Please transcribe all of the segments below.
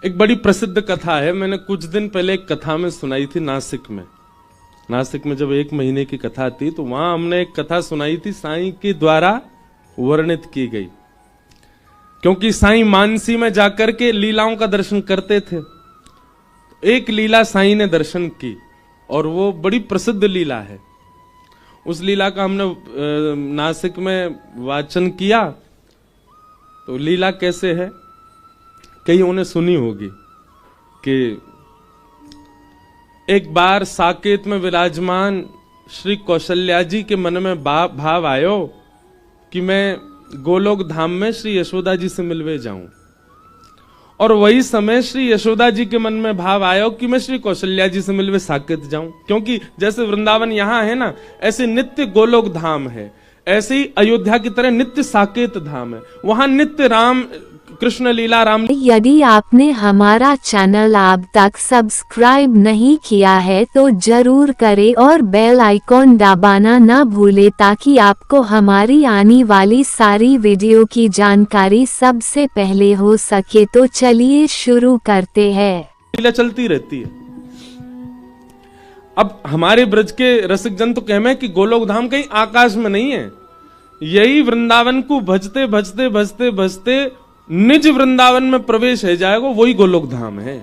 एक बड़ी प्रसिद्ध कथा है, मैंने कुछ दिन पहले एक कथा में सुनाई थी नासिक में। नासिक में जब 1 महीने की कथा थी तो वहां हमने एक कथा सुनाई थी, साईं के द्वारा वर्णित की गई। क्योंकि साईं मानसी में जाकर के लीलाओं का दर्शन करते थे। एक लीला साईं ने दर्शन की और वो बड़ी प्रसिद्ध लीला है। उस लीला का हमने नासिक में वाचन किया। तो लीला कैसे है, कई उन्हें सुनी होगी कि एक बार साकेत में विराजमान श्री कौशल्या जी के मन में भाव आयो कि मैं गोलोक धाम में श्री यशोदा जी से मिलवे जाऊं। और वही समय श्री यशोदा जी के मन में भाव आयो कि मैं श्री कौशल्या जी से मिलवे साकेत जाऊं। क्योंकि जैसे वृंदावन यहां है ना, ऐसे नित्य गोलोक धाम है, ऐसे ही अयोध्या की तरह नित्य साकेत धाम है। वहां नित्य राम कृष्ण लीला राम। यदि आपने हमारा चैनल अब तक सब्सक्राइब नहीं किया है तो जरूर करें और बेल आइकॉन दबाना ना भूले ताकि आपको हमारी आने वाली सारी वीडियो की जानकारी सबसे पहले हो सके। तो चलिए शुरू करते हैं। लीला चलती रहती है। अब हमारे ब्रज के रसिक जन तो कहमे कि गोलोक धाम कहीं आकाश में नहीं है, यही वृंदावन को भजते भजते भजते भजते निज वृंदावन में प्रवेश है जाएगा, वही गोलोक धाम है।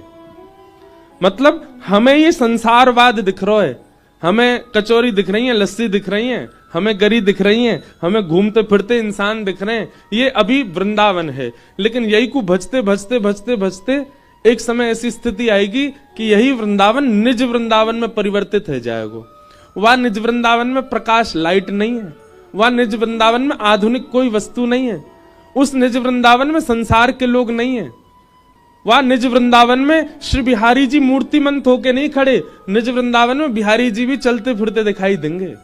मतलब हमें ये संसारवाद दिख रहा है, हमें कचौरी दिख रही है, लस्सी दिख रही है, हमें गरी दिख रही है, हमें घूमते फिरते इंसान दिख रहे हैं, ये अभी वृंदावन है। लेकिन यही को भजते भजते भजते भजते एक समय ऐसी स्थिति आएगी कि यही वृंदावन निज वृंदावन में परिवर्तित हो जाएगा। वह निज वृंदावन में प्रकाश लाइट नहीं है, वह निज वृंदावन में आधुनिक कोई वस्तु नहीं है, उस निज वृंदावन में संसार के लोग नहीं है। वह निज वृंदावन में श्री बिहारी जी मूर्तिमंत होके नहीं खड़े, निज वृंदावन में बिहारी जी भी चलते फिरते दिखाई देंगे।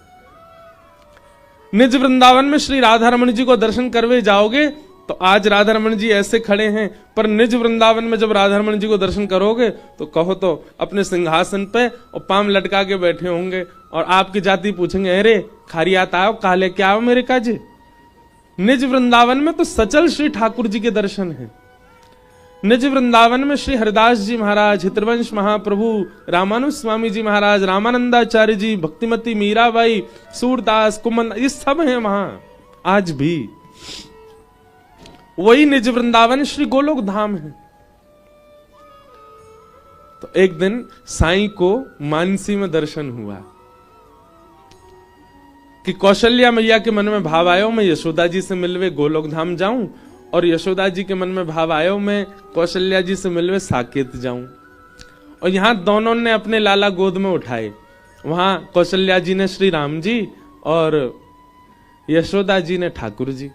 निज वृंदावन में श्री राधा रमण जी को दर्शन करवे जाओगे तो आज राधा रमण जी ऐसे खड़े हैं, पर निज वृंदावन में जब राधा रमण जी को दर्शन करोगे तो कहो तो अपने सिंहासन पे और पांव लटका के बैठे होंगे और आपकी जाति पूछेंगे, अरे खारियात आओ, काले क्या आओ मेरे काजे। निज वृंदावन में तो सचल श्री ठाकुर जी के दर्शन हैं। निज वृंदावन में श्री हरिदास जी महाराज, हितवंश महाप्रभु, रामानुज स्वामी जी महाराज, रामानंदाचार्य जी, भक्तिमती मीराबाई, सूरदास, कुमन, ये सब हैं वहां आज भी। वही निज वृंदावन श्री गोलोक धाम है। तो एक दिन साईं को मानसी में दर्शन हुआ कि कौशल्या मैया के मन में भाव आयो मैं यशोदा जी से मिलवे गोलोक धाम जाऊं, और यशोदा जी के मन में भाव आयो मैं कौशल्या जी से मिलवे साकेत जाऊं। और यहां दोनों ने अपने लाला गोद में उठाए। वहां कौशल्या जी ने श्री राम जी और यशोदा जी ने ठाकुर जी।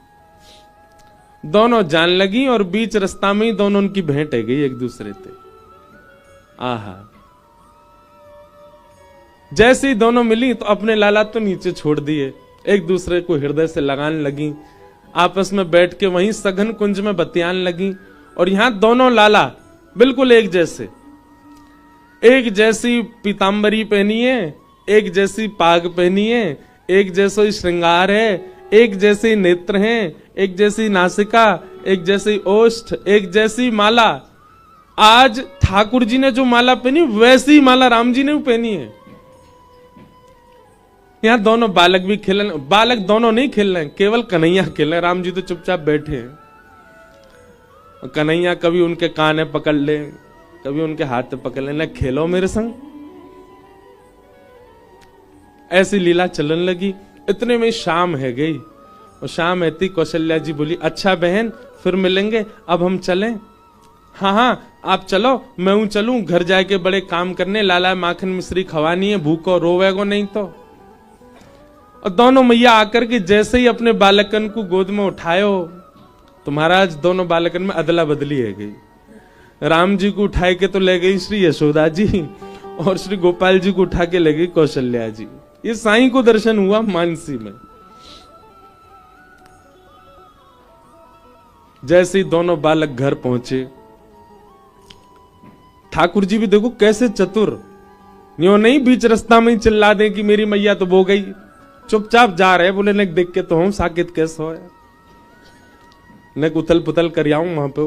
दोनों जान लगी और बीच रास्ता में ही दोनों उनकी भेंट है गई एक दूसरे से। आहा, जैसे ही दोनों मिली तो अपने लाला तो नीचे छोड़ दिए, एक दूसरे को हृदय से लगाने लगी, आपस में बैठ के वहीं सघन कुंज में बतियान लगी। और यहां दोनों लाला बिल्कुल एक जैसे, एक जैसी पीतांबरी पहनी है, एक जैसी पाग पहनी है, एक जैसा श्रृंगार है, एक जैसे नेत्र हैं, एक जैसी नासिका, एक जैसी ओष्ठ, एक जैसी माला। आज ठाकुर जी ने जो माला पहनी वैसी माला राम जी ने भी पहनी है। यहां दोनों बालक भी खेल रहे, बालक दोनों नहीं खेल रहे, केवल कन्हैया खेल रहे, राम जी तो चुपचाप बैठे हैं। कन्हैया कभी उनके कान पकड़ ले, कभी उनके हाथ पकड़ ले, ना खेलो मेरे संग। ऐसी लीला चलन लगी। इतने में शाम है गई और शाम ऐती कौशल्या जी बोली, अच्छा बहन फिर मिलेंगे, अब हम चलें। हाँ हाँ आप चलो, मैं हूं चलूं, घर जाके बड़े काम करने, लाला माखन मिश्री खवानी है, भूखो रोवेगो नहीं तो। और दोनों मैया आकर के जैसे ही अपने बालकन को गोद में उठायो तो महाराज दोनों बालकन में अदला बदली है गई। राम जी को उठाए के तो ले गई श्री यशोदा जी और श्री गोपाल जी को उठा के ले गई कौशल्या जी। ये साईं को दर्शन हुआ मानसी में। जैसे ही दोनों बालक घर पहुंचे, ठाकुर जी भी देखो कैसे चतुर, यो नहीं बीच रास्ता में चिल्ला दे कि मेरी मैया तो बो गई, चुपचाप जा रहे, बोले ने देख के तो हम साकेत कैसे हो, ने उथल पुथल कर आऊं वहां पे।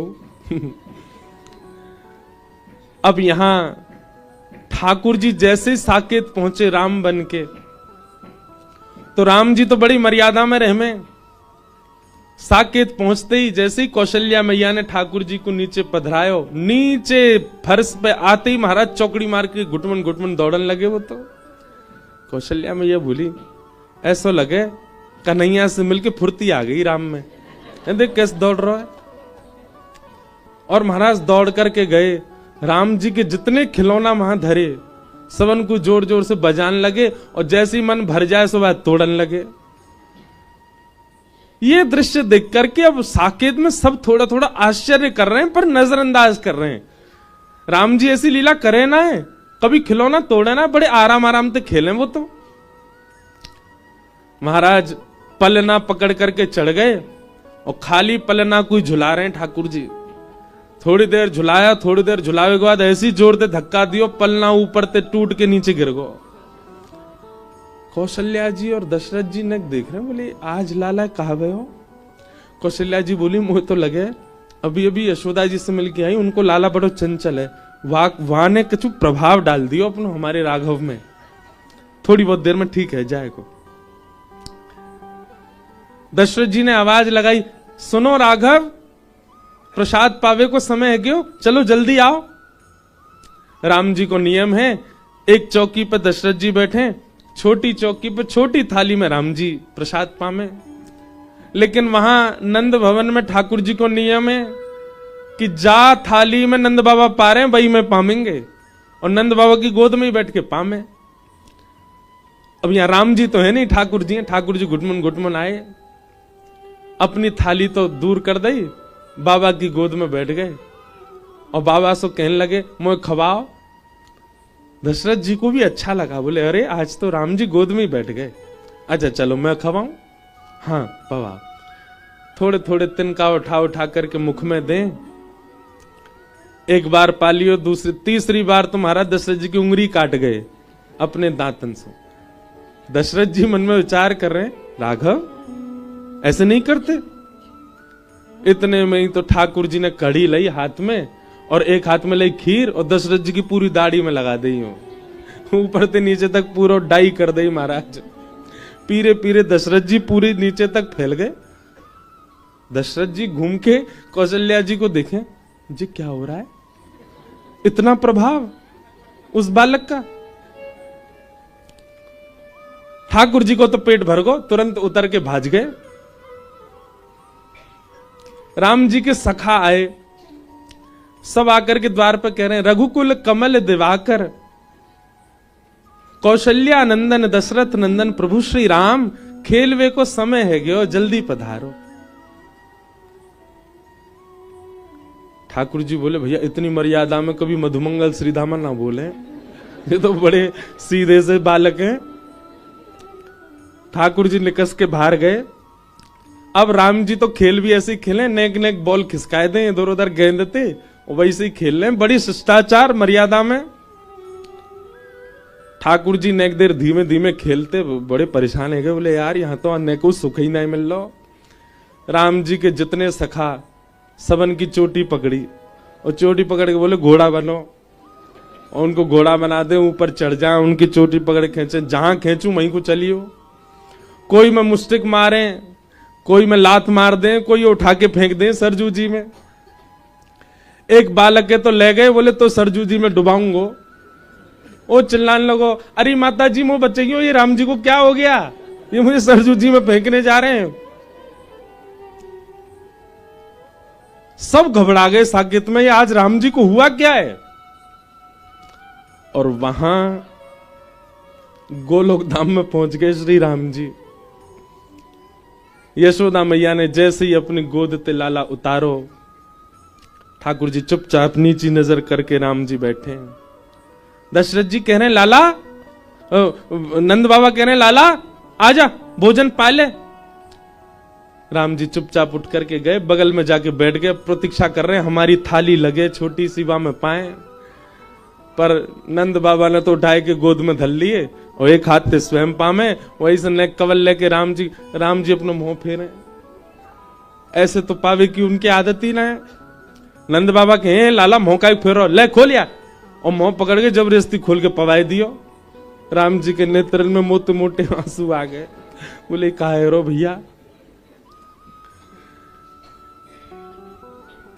अब यहां ठाकुर जी जैसे साकेत पहुंचे राम बन के, तो राम जी तो बड़ी मर्यादा में रहमे। साकेत पहुंचते ही जैसे ही कौशल्या मैया ने ठाकुर जी को नीचे पधरायो, नीचे फर्श पे आते ही महाराज चौकड़ी मार के घुटमन घुटमन दौड़न लगे। वो तो कौशल्या मैया बोली, ऐसा लगे कन्हैया से मिलके फुर्ती आ गई राम में, देख कैसे दौड़ रहा है। और महाराज दौड़ करके गए, राम जी के जितने खिलौना वहां धरे सबन को जोर जोर से बजान लगे, और जैसे ही मन भर जाए सो वह तोड़न लगे। ये दृश्य देख करके अब साकेत में सब थोड़ा थोड़ा आश्चर्य कर रहे हैं, पर नजरअंदाज कर रहे हैं। राम जी ऐसी लीला करे ना है, कभी खिलौना तोड़े ना, बड़े आराम आराम से खेले वो तो। महाराज पलना पकड़ करके चढ़ गए और खाली पलना कोई झुला रहे हैं ठाकुर जी। थोड़ी देर झुलाया, थोड़ी देर झुलावे के बाद ऐसी जोर से धक्का दियो, पलना ऊपर से टूट के नीचे गिर गो। कौशल्या जी और दशरथ जी ने देख रहे, बोले आज लाला कहाँ गए हो? कौशल्या जी बोली, मुझे तो लगे अभी अभी यशोदा जी से मिलके आई, उनको लाला बड़ो चंचल है, वहां ने कुछ प्रभाव डाल दियो अपनो हमारे राघव में, थोड़ी बहुत देर में ठीक है जाएगा। दशरथ जी ने आवाज लगाई, सुनो राघव, प्रसाद पावे को समय है क्यों, चलो जल्दी आओ। राम जी को नियम है, एक चौकी पर दशरथ जी बैठे, छोटी चौकी पर छोटी थाली में राम जी प्रसाद पावे। लेकिन वहां नंद भवन में ठाकुर जी को नियम है कि जा थाली में नंद बाबा पा रहे हैं वही में पामेंगे, और नंद बाबा की गोद में ही बैठ के पामे। अब यहां राम जी तो है नहीं, ठाकुर जी हैं। ठाकुर जी घुटमन घुटमन आए, अपनी थाली तो दूर कर दी, बाबा की गोद में बैठ गए और बाबा से कहने लगे, मुझे खवाओ। दशरथ जी को भी अच्छा लगा, बोले अरे आज तो राम जी गोद में ही बैठ गए, अच्छा चलो मैं खवाऊं। हाँ बाबा, थोड़े थोड़े तिनका उठा उठा करके मुख में दें। एक बार पालियो, दूसरी तीसरी बार तुम्हारा दशरथ जी की उंगली काट गए अपने दांतन से। दशरथ जी मन में विचार कर रहे हैं, राघव ऐसे नहीं करते। इतने में ही तो ठाकुर जी ने कढ़ी लाई हाथ में, और एक हाथ में लाई खीर, और दशरथ जी की पूरी दाढ़ी में लगा दी हो, ऊपर से नीचे तक पूरा डाई कर दी महाराज। पीरे पीरे दशरथ जी पूरे नीचे तक फैल गए। दशरथ जी घूम के कौशल्या जी को देखें, जी क्या हो रहा है, इतना प्रभाव उस बालक का। ठाकुर जी को तो पेट भर गो, तुरंत उतर के भाज गए। राम जी के सखा आए, सब आकर के द्वार पर कह रहे हैं, रघुकुल कमल दिवाकर, कौशल्या नंदन दशरथ नंदन प्रभु श्री राम, खेलवे को समय है गयो, जल्दी पधारो। ठाकुर जी बोले, भैया इतनी मर्यादा में कभी मधुमंगल श्रीधामा ना बोले, ये तो बड़े सीधे से बालक हैं। ठाकुर जी निकस के बाहर गए। अब राम जी तो खेल भी ऐसे ही खेले, नेक नेक बॉल खिसकाए दें, इधर उधर गेंद थे, वैसे ही खेल रहे, बड़ी शिष्टाचार मर्यादा में। ठाकुर जी नेक देर धीमे धीमे खेलते, बड़े परेशान है गए, बोले यार यहाँ तो अन्य को सुख ही नहीं मिल रहा। राम जी के जितने सखा सबन की चोटी पकड़ी, और चोटी पकड़ के बोले घोड़ा बनो, और उनको घोड़ा बना दे, ऊपर चढ़ जाए, उनकी चोटी पकड़ खींचे, जहां खींचू वहीं को चलियो। कोई में मुस्टिक मारे, कोई में लात मार दें, कोई उठा के फेंक दें सरजू जी में। एक बालक के तो ले गए, बोले तो सरजू जी में डुबाऊंगो। वो चिल्लाने लगो, अरे माता जी मुझे बच्चे, ये राम जी को क्या हो गया, ये मुझे सरजू जी में फेंकने जा रहे हैं। सब घबरा गए साकेत में, ये आज राम जी को हुआ क्या है। और वहां गोलोक धाम में पहुंच गए श्री राम जी। यशोदा मैया ने जैसे ही अपनी गोद ते लाला उतारो, ठाकुर जी चुपचाप नीची नजर करके राम जी बैठे हैं। दशरथ जी कह रहे हैं, लाला, नंद बाबा कह रहे हैं, लाला आजा भोजन पाले। राम जी चुपचाप उठ करके गए, बगल में जाके बैठ गए, प्रतीक्षा कर रहे हैं हमारी थाली लगे, छोटी सी में पाए। पर नंद बाबा ने तो उठाए के गोद में धल लिए, और एक हाथ से स्वयं पामे, वही से नेक कवल लेके राम जी अपना मुंह फेरे। ऐसे तो पावे की उनकी आदत ही ना है। नंद बाबा कहे, लाला मुंह का फेरो, ले खोलिया, और मुंह पकड़ के जबरदस्ती खोल के पवाई दियो। राम जी के नेत्र में मोटे मोटे आंसू आ गए। बोले काहे रो भैया?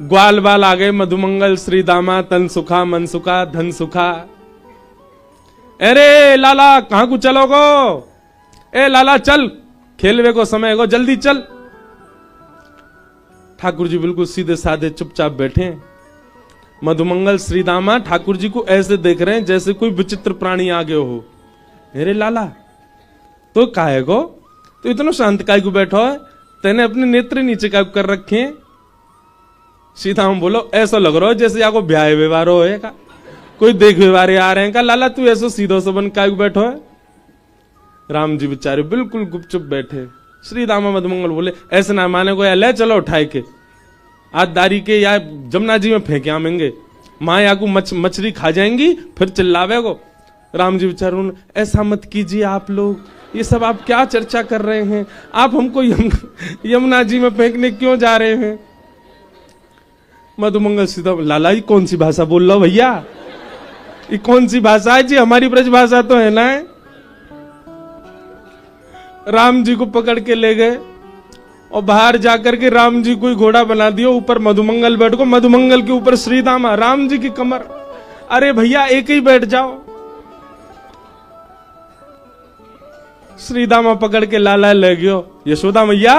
ग्वाल बाल आ गए, मधुमंगल श्री दामा, तन सुखा मन सुखा धन सुखा। अरे लाला कहां को चलोगो? ए लाला चल, खेलवे को समय हो, जल्दी चल। ठाकुर जी बिल्कुल सीधे साधे चुपचाप बैठे। मधुमंगल श्री दामा ठाकुर जी को ऐसे देख रहे हैं जैसे कोई विचित्र प्राणी आ गए हो। अरे लाला तो काहे को, तो इतना शांत काय को बैठो है? तेने अपने नेत्र नीचे काय कर रखे हैं? सीधा हम बोलो ऐसा लग रहा है जैसे आपको ब्याह व्यवहार हो का, कोई देख व्यवहार आ रहे हैं का। लाला तू ऐसा सीधो से बन काय बैठो है? राम जी बेचारे बिल्कुल गुपचुप बैठे। श्री दामा मधुमंगल बोले ऐसे ना माने को, या ले चलो उठाए के आज दारी के या जमुना जी में फेंके आमेंगे, माँ या को मछली खा जाएंगी फिर चिल्लावे को। राम जी बेचारे ऐसा मत कीजिए आप लोग, ये सब आप क्या चर्चा कर रहे हैं? आप हमको यमुना जी में फेंकने क्यों जा रहे हैं? मधुमंगल सीधा लाला ये कौन सी भाषा बोल रहा भैया? ये कौन सी भाषा है जी? हमारी ब्रज भाषा तो है ना। राम जी को पकड़ के ले गए और बाहर जाकर के राम जी को घोड़ा बना दिया। ऊपर मधुमंगल बैठ को, मधुमंगल के ऊपर श्री दामा, राम जी की कमर। अरे भैया एक ही बैठ जाओ। श्री दामा पकड़ के लाला ले गयो। यशोदा मैया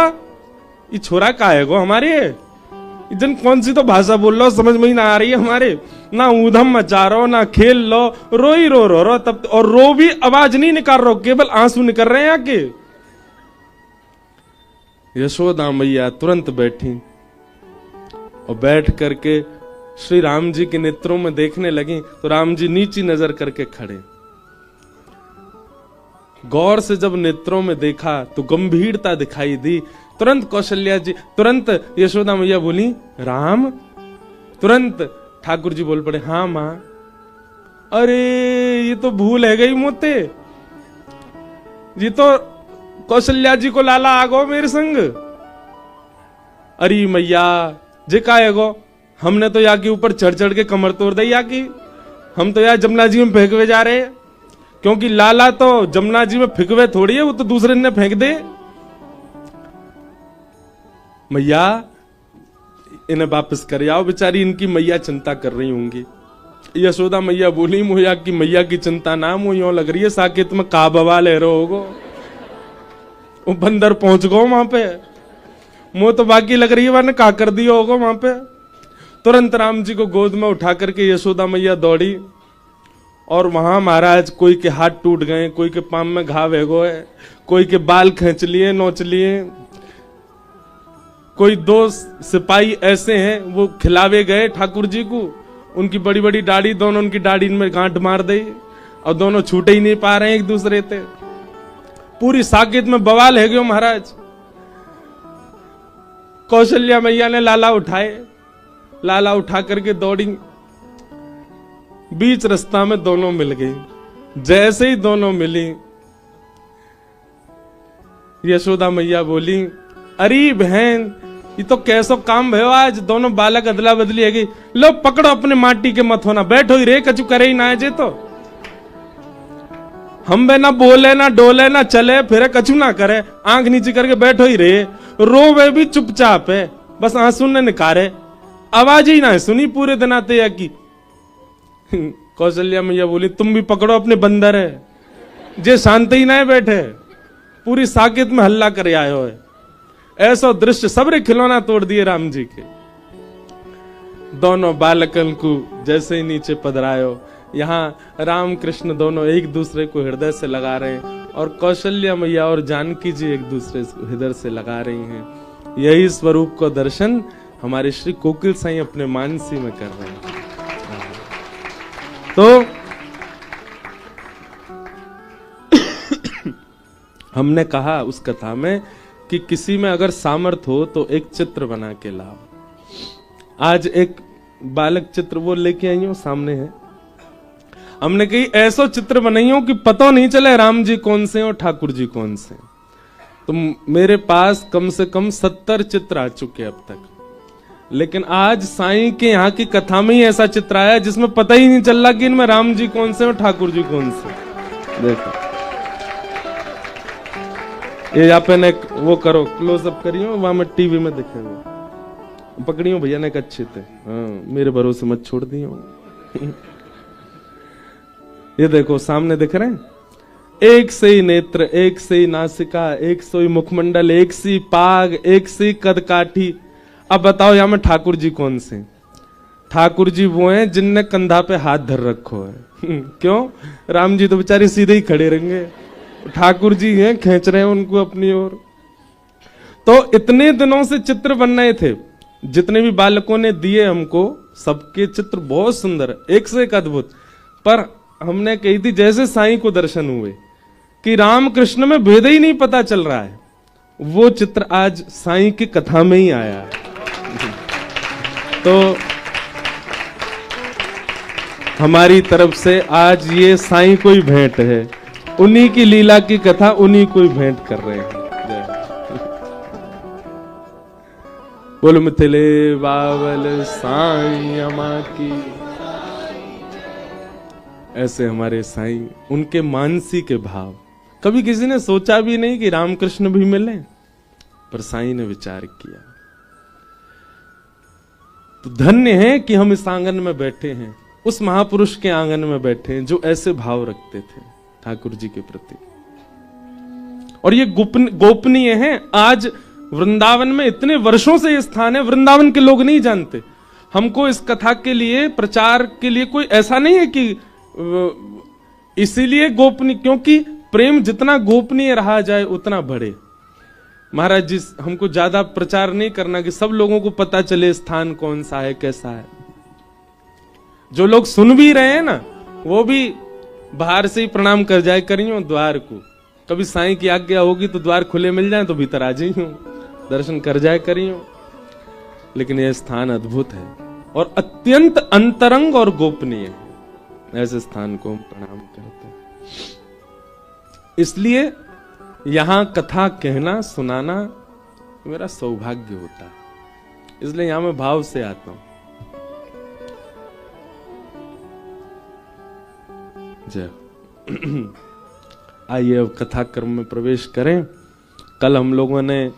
ये छोरा का है गो हमारे? इधन कौन सी तो भाषा बोल लो, समझ में ही ना आ रही है हमारे। ना ऊधम मचा रहो ना खेल लो, रो ही रो तब। और रो भी आवाज नहीं निकाल रहे, केवल आंसू निकल रहे हैं आके। यशोदा मैया तुरंत बैठी और बैठ करके श्री राम जी के नेत्रों में देखने लगी। तो राम जी नीची नजर करके खड़े। गौर से जब नेत्रों में देखा तो गंभीरता दिखाई दी। तुरंत कौशल्या जी, तुरंत यशोदा मैया बोली राम। तुरंत ठाकुर जी बोल पड़े हाँ मां। अरे ये तो भूल है गई मोते, ये तो कौशल्या जी को लाला आगो मेरे संग। अरे मैया जे का है गो, हमने तो या के ऊपर चढ़ चढ़ के कमर तोड़ दी या की। हम तो यार जमुना जी में फेंकवे जा रहे हैं, क्योंकि लाला तो जमुना जी में फेंकवे थोड़ी है, वो तो दूसरे ने फेंक दे। मैया इन्हें वापस कर आओ, बेचारी इनकी मैया चिंता कर रही होंगी। यशोदा मैया बोली मुझे की मैया की चिंता ना, मुझे यूं लग रही है साकेत में का बवाल ले रहे होगो, वो बंदर पहुंच गो वहां पे। मुंह तो बाकी लग रही है वरना का कर दिया होगा वहां पे। तुरंत राम जी को गोद में उठा करके यशोदा मैया दौड़ी और वहां महाराज कोई के हाथ टूट गए, कोई के पाम में घाव है गो है, कोई के बाल खींच लिए नोच लिए। कोई दो सिपाही ऐसे हैं वो खिलावे गए ठाकुर जी को, उनकी बड़ी बड़ी दाढ़ी, दोनों उनकी दाढ़ी में गांठ मार दी और दोनों छूटे ही नहीं पा रहे हैं एक दूसरे से। पूरी साकेत में बवाल है गयो महाराज। कौशल्या मैया ने लाला उठाए, लाला उठा करके दौड़ी। बीच रास्ता में दोनों मिल गई। जैसे ही दोनों मिली यशोदा मैया बोली अरे बहन ये तो कैसो काम भयो आज, दोनों बालक अदला बदली है गई। लो पकड़ो अपने माटी के मत होना, बैठो ही रे, कछु करे ही ना जे तो हम बे ना बोले ना डोले ना चले फिरे, कछु ना करे, आंख नीचे करके बैठो ही रे। रो वे भी चुपचाप है, बस आंसू ने निकारे, आवाज ही ना है सुनी पूरे दिन आते या की। कौशल्या मैया बोली तुम भी पकड़ो अपने बंदर है, जे शांति ही ना बैठे, पूरी साकेत में हल्ला करे आयो है। ऐसा दृश्य सबरे खिलौना तोड़ दिए राम जी के। दोनों बालकन को जैसे ही नीचे पधरायो, यहाँ राम कृष्ण दोनों एक दूसरे को हृदय से लगा रहे हैं और कौशल्या मैया और जानकी जी एक दूसरे को हृदय से लगा रही हैं। यही स्वरूप को दर्शन हमारे श्री कोकिल साईं अपने मानसी में कर रहे हैं। तो हमने कहा उस कथा में कि किसी में अगर सामर्थ्य हो तो एक चित्र बना के लाओ। आज एक बालक चित्र वो लेके आई हूं, सामने है। हमने कही ऐसा चित्र बनाई हो कि पता नहीं चले राम जी कौन से और ठाकुर जी कौन से। तो मेरे पास कम से कम 70 चित्र आ चुके अब तक। लेकिन आज साईं के यहाँ की कथा में ही ऐसा चित्र आया जिसमें पता ही नहीं चल रहा कि इनमें राम जी कौन से और ठाकुर जी कौन से। देखो ये यहाँ पे ने वो करो, क्लोजअप करियो, वहां में टीवी में दिखेगा, पकड़ियो भैया ने अच्छे थे। हाँ, मेरे भरोसे मत छोड़ दियो। ये देखो सामने दिख रहे हैं, एक से ही नेत्र, एक से ही नासिका, एक से ही मुखमंडल, एक सी पाग, एक सी कदकाठी। अब बताओ यहां में ठाकुर जी कौन से? ठाकुर जी वो हैं जिनने कंधा पे हाथ धर रखो है। क्यों? राम जी तो बेचारे सीधे ही खड़े रहेंगे, ठाकुर जी हैं खींच रहे हैं उनको अपनी ओर। तो इतने दिनों से चित्र बन रहे थे, जितने भी बालकों ने दिए हमको, सबके चित्र बहुत सुंदर, एक से एक अद्भुत। पर हमने कही थी जैसे साईं को दर्शन हुए कि राम कृष्ण में भेद ही नहीं पता चल रहा है, वो चित्र आज साईं की कथा में ही आया है। तो हमारी तरफ से आज ये साईं को ही भेंट है, उन्हीं की लीला की कथा उन्हीं को ही भेंट कर रहे हैं। बोलो मिथिले बावल साईं अमा की। ऐसे हमारे साईं, उनके मानसी के भाव। कभी किसी ने सोचा भी नहीं कि रामकृष्ण भी मिले, पर साईं ने विचार किया। तो धन्य है कि हम इस आंगन में बैठे हैं, उस महापुरुष के आंगन में बैठे हैं जो ऐसे भाव रखते थे ठाकुर जी के प्रति। और ये गोपनीय है। आज वृंदावन में इतने वर्षों से ये स्थान है, वृंदावन के लोग नहीं जानते। हमको इस कथा के लिए, प्रचार के लिए कोई ऐसा नहीं है कि इसीलिए गोपनीय, क्योंकि प्रेम जितना गोपनीय रहा जाए उतना बढ़े। महाराज जी हमको ज्यादा प्रचार नहीं करना कि सब लोगों को पता चले स्थान कौन सा है, कैसा है। जो लोग सुन भी रहे हैं ना, वो भी बाहर से ही प्रणाम कर जाए करियो द्वार को। कभी साईं की आज्ञा होगी तो द्वार खुले मिल जाए तो भीतर आ जाइयो, दर्शन कर जाए करियो। लेकिन यह स्थान अद्भुत है और अत्यंत अंतरंग और गोपनीय है। ऐसे स्थान को हम प्रणाम करते हैं। इसलिए यहां कथा कहना, सुनाना मेरा सौभाग्य होता है, इसलिए यहां मैं भाव से आता हूं। जय। आइए अब कथा क्रम में प्रवेश करें। कल हम लोगों ने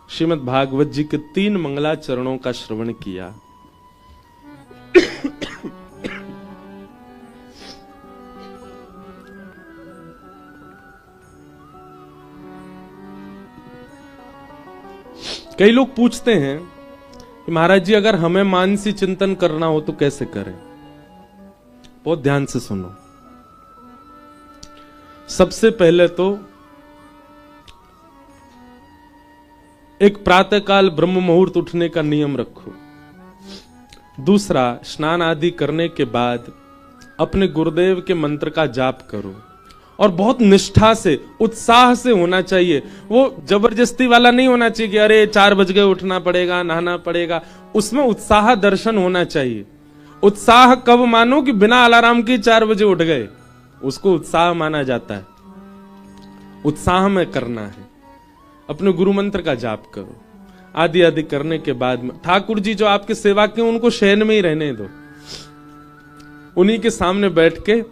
श्रीमद् भागवत जी के 3 मंगलाचरणों का श्रवण किया। कई लोग पूछते हैं कि महाराज जी अगर हमें मानसी चिंतन करना हो तो कैसे करें? बहुत ध्यान से सुनो। सबसे पहले तो एक प्रातःकाल ब्रह्म मुहूर्त उठने का नियम रखो। दूसरा, स्नान आदि करने के बाद अपने गुरुदेव के मंत्र का जाप करो और बहुत निष्ठा से, उत्साह से होना चाहिए। वो जबरदस्ती वाला नहीं होना चाहिए कि अरे 4 बज गए उठना पड़ेगा, नहाना पड़ेगा। उसमें उत्साह दर्शन होना चाहिए। उत्साह कब मानो कि बिना अलार्म के 4 बजे उठ गए, उसको उत्साह माना जाता है। उत्साह में करना है। अपने गुरु मंत्र का जाप करो। आदि आदि करने के बाद में ठाकुर जी जो आपके सेवा के, उनको शयन में ही रहने दो। उन्हीं के सामने बैठ के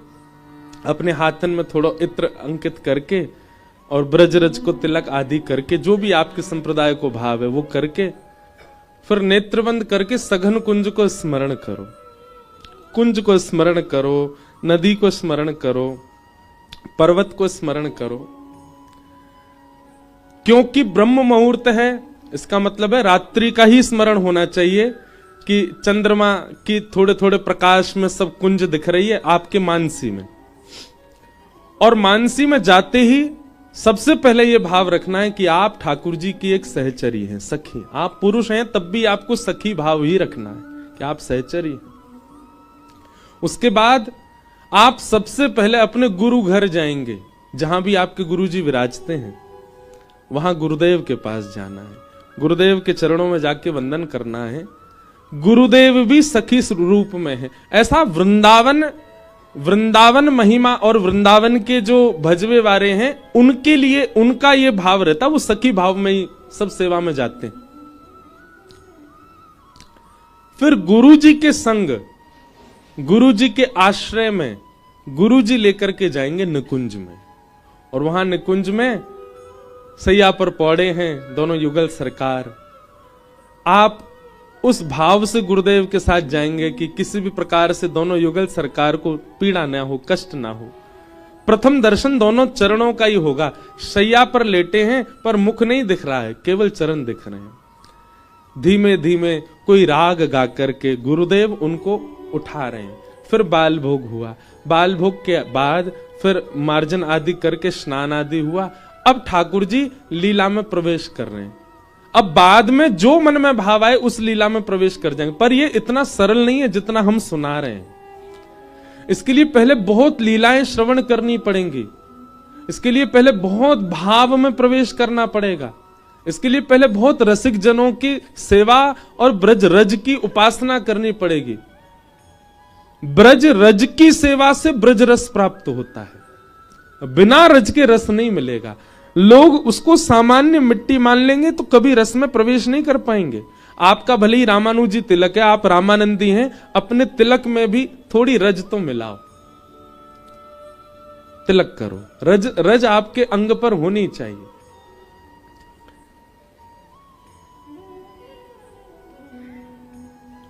अपने हाथन में थोड़ा इत्र अंकित करके और ब्रजरज को तिलक आदि करके, जो भी आपके संप्रदाय को भाव है वो करके, फिर नेत्रबंद करके सघन कुंज को स्मरण करो। कुंज को स्मरण करो, नदी को स्मरण करो, पर्वत को स्मरण करो। क्योंकि ब्रह्म मुहूर्त है, इसका मतलब है रात्रि का ही स्मरण होना चाहिए कि चंद्रमा की थोड़े थोड़े प्रकाश में सब कुंज दिख रही है आपके मानसी में। और मानसी में जाते ही सबसे पहले यह भाव रखना है कि आप ठाकुर जी की एक सहचरी हैं, सखी। आप पुरुष हैं तब भी आपको सखी भाव ही रखना है कि आप सहचरी। उसके बाद आप सबसे पहले अपने गुरु घर जाएंगे, जहां भी आपके गुरु जी विराजते हैं, वहां गुरुदेव के पास जाना है। गुरुदेव के चरणों में जाके वंदन करना है। गुरुदेव भी सखी रूप में है। ऐसा वृंदावन महिमा और वृंदावन के जो भजवे वाले हैं, उनके लिए उनका ये भाव रहता, वो सखी भाव में ही सब सेवा में जाते हैं। फिर गुरु जी के संग, गुरु जी के आश्रय में गुरु जी लेकर के जाएंगे निकुंज में, और वहां निकुंज में सैया पर पौड़े हैं दोनों युगल सरकार। आप उस भाव से गुरुदेव के साथ जाएंगे कि किसी भी प्रकार से दोनों युगल सरकार को पीड़ा ना हो, कष्ट ना हो। प्रथम दर्शन दोनों चरणों का ही होगा। शैया पर लेटे हैं पर मुख नहीं दिख रहा है, केवल चरण दिख रहे हैं। धीमे धीमे कोई राग गा करके गुरुदेव उनको उठा रहे हैं। फिर बाल भोग हुआ, बाल भोग के बाद फिर मार्जन आदि करके स्नान आदि हुआ। अब ठाकुर जी लीला में प्रवेश कर रहे हैं। अब बाद में जो मन में भाव आए उस लीला में प्रवेश कर जाएंगे, पर यह इतना सरल नहीं है जितना हम सुना रहे हैं। इसके लिए पहले बहुत लीलाएं श्रवण करनी पड़ेंगी, इसके लिए पहले बहुत भाव में प्रवेश करना पड़ेगा, इसके लिए पहले बहुत रसिक जनों की सेवा और ब्रज रज की उपासना करनी पड़ेगी। ब्रज रज की सेवा से ब्रज रस प्राप्त होता है, बिना रज के रस नहीं मिलेगा। लोग उसको सामान्य मिट्टी मान लेंगे तो कभी रस में प्रवेश नहीं कर पाएंगे। आपका भले ही रामानुजी तिलक है, आप रामानंदी हैं, अपने तिलक में भी थोड़ी रज तो मिलाओ, तिलक करो, रज रज आपके अंग पर होनी चाहिए।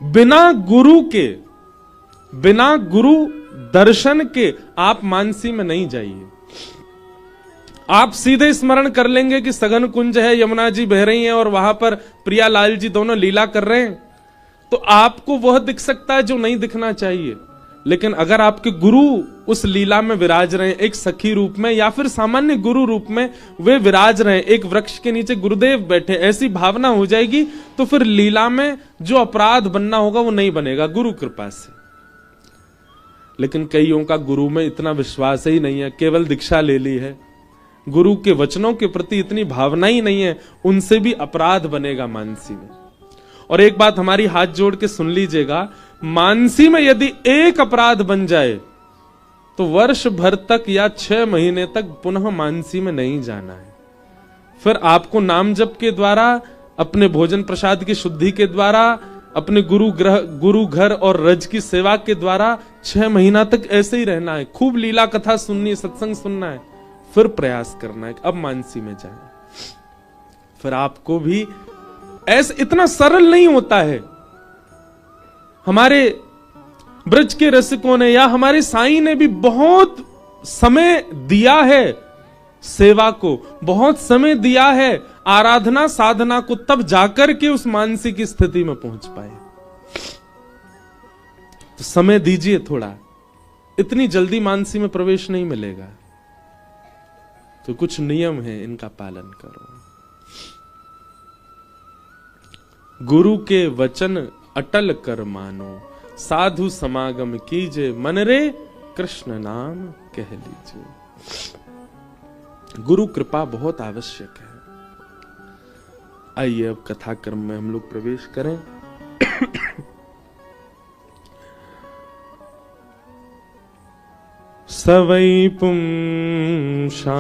बिना गुरु के, बिना गुरु दर्शन के आप मानसी में नहीं जाइए। आप सीधे स्मरण कर लेंगे कि सघन कुंज है, यमुना जी बह रही हैं और वहां पर प्रियालाल जी दोनों लीला कर रहे हैं, तो आपको वह दिख सकता है जो नहीं दिखना चाहिए। लेकिन अगर आपके गुरु उस लीला में विराज रहे हैं, एक सखी रूप में या फिर सामान्य गुरु रूप में वे विराज रहे हैं, एक वृक्ष के नीचे गुरुदेव बैठे, ऐसी भावना हो जाएगी तो फिर लीला में जो अपराध बनना होगा वो नहीं बनेगा गुरु कृपा से। लेकिन कईयों का गुरु में इतना विश्वास ही नहीं है, केवल दीक्षा ले ली है, गुरु के वचनों के प्रति इतनी भावना ही नहीं है, उनसे भी अपराध बनेगा मानसी में। और एक बात हमारी हाथ जोड़ के सुन लीजिएगा, मानसी में यदि एक अपराध बन जाए तो वर्ष भर तक या 6 महीने तक पुनः मानसी में नहीं जाना है। फिर आपको नाम जप के द्वारा, अपने भोजन प्रसाद की शुद्धि के द्वारा, अपने गुरु घर और रज की सेवा के द्वारा 6 महीना तक ऐसे ही रहना है। खूब लीला कथा सुननी, सत्संग सुनना है, फिर प्रयास करना है अब मानसी में जाए। फिर आपको भी ऐसा इतना सरल नहीं होता है। हमारे ब्रज के रसिकों ने या हमारे साईं ने भी बहुत समय दिया है सेवा को, बहुत समय दिया है आराधना साधना को, तब जाकर के उस मानसी की स्थिति में पहुंच पाए। तो समय दीजिए थोड़ा, इतनी जल्दी मानसी में प्रवेश नहीं मिलेगा। तो कुछ नियम है, इनका पालन करो। गुरु के वचन अटल कर मानो, साधु समागम कीजे, मन रे कृष्ण नाम कह लीजिए। गुरु कृपा बहुत आवश्यक है। आइए अब कथा क्रम में हम लोग प्रवेश करें। सवै पुंसां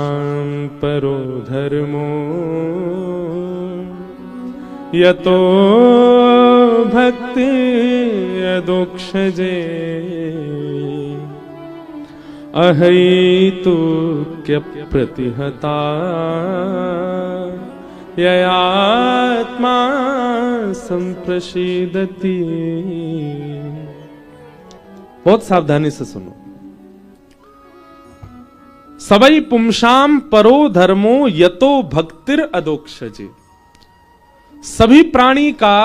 परो धर्मो यतो भक्ति यदोक्षजे अहैतुक्य प्रतिहता ययात्मा संप्रसीदति। बहुत सावधानी से सुनो। सवै पुंसां परो धर्मो यतो भक्तिर अदोक्षजे। सभी प्राणी का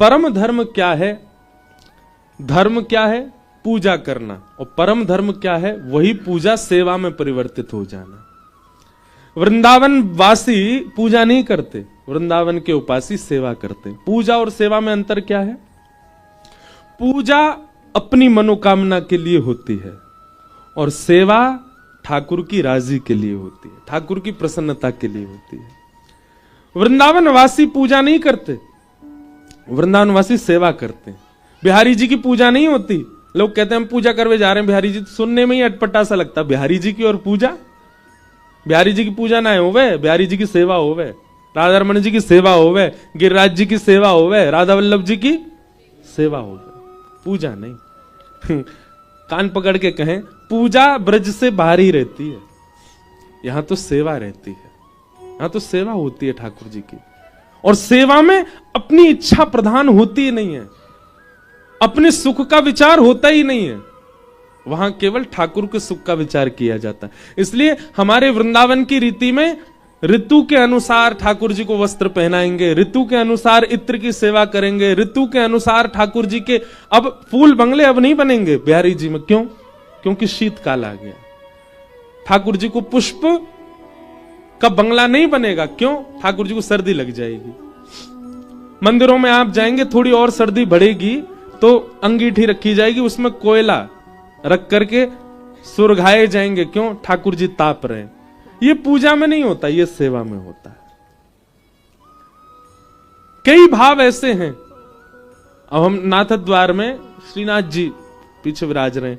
परम धर्म क्या है? धर्म क्या है? पूजा करना। और परम धर्म क्या है? वही पूजा सेवा में परिवर्तित हो जाना। वृंदावन वासी पूजा नहीं करते, वृंदावन के उपासी सेवा करते। पूजा और सेवा में अंतर क्या है? पूजा अपनी मनोकामना के लिए होती है और सेवा ठाकुर की राजी के लिए होती है, ठाकुर की प्रसन्नता के लिए होती है। वृंदावनवासी पूजा नहीं करते, वृंदावनवासी सेवा करते हैं। बिहारी जी की पूजा नहीं होती। लोग कहते हैं हम पूजा करवे जा रहे हैं बिहारी जी, तो सुनने में ही अटपटा सा लगता। बिहारी जी की और पूजा, बिहारी जी की पूजा ना होवे, बिहारी जी की सेवा होवे, राधा रमन जी की सेवा होवे, गिरिराज जी की सेवा होवे, राधा वल्लभ जी की सेवा हो गई, पूजा नहीं। कान पकड़ के कहें, पूजा ब्रज से बाहर ही रहती है, यहां तो सेवा रहती है, यहां तो सेवा होती है ठाकुर जी की। और सेवा में अपनी इच्छा प्रधान होती ही नहीं है, अपने सुख का विचार होता ही नहीं है, वहां केवल ठाकुर के सुख का विचार किया जाता है। इसलिए हमारे वृंदावन की रीति में ऋतु के अनुसार ठाकुर जी को वस्त्र पहनाएंगे, ऋतु के अनुसार इत्र की सेवा करेंगे, ऋतु के अनुसार ठाकुर जी के अब फूल बंगले अब नहीं बनेंगे बिहारी जी में। क्यों? क्योंकि शीतकाल आ गया। ठाकुर जी को पुष्प का बंगला नहीं बनेगा। क्यों? ठाकुर जी को सर्दी लग जाएगी। मंदिरों में आप जाएंगे, थोड़ी और सर्दी बढ़ेगी तो अंगीठी रखी जाएगी, उसमें कोयला रख करके सुरघाए जाएंगे। क्यों? ठाकुर जी ताप रहे हैं। ये पूजा में नहीं होता, ये सेवा में होता है। कई भाव ऐसे हैं। अब हम नाथ द्वार में श्रीनाथ जी पीछे विराज रहे हैं,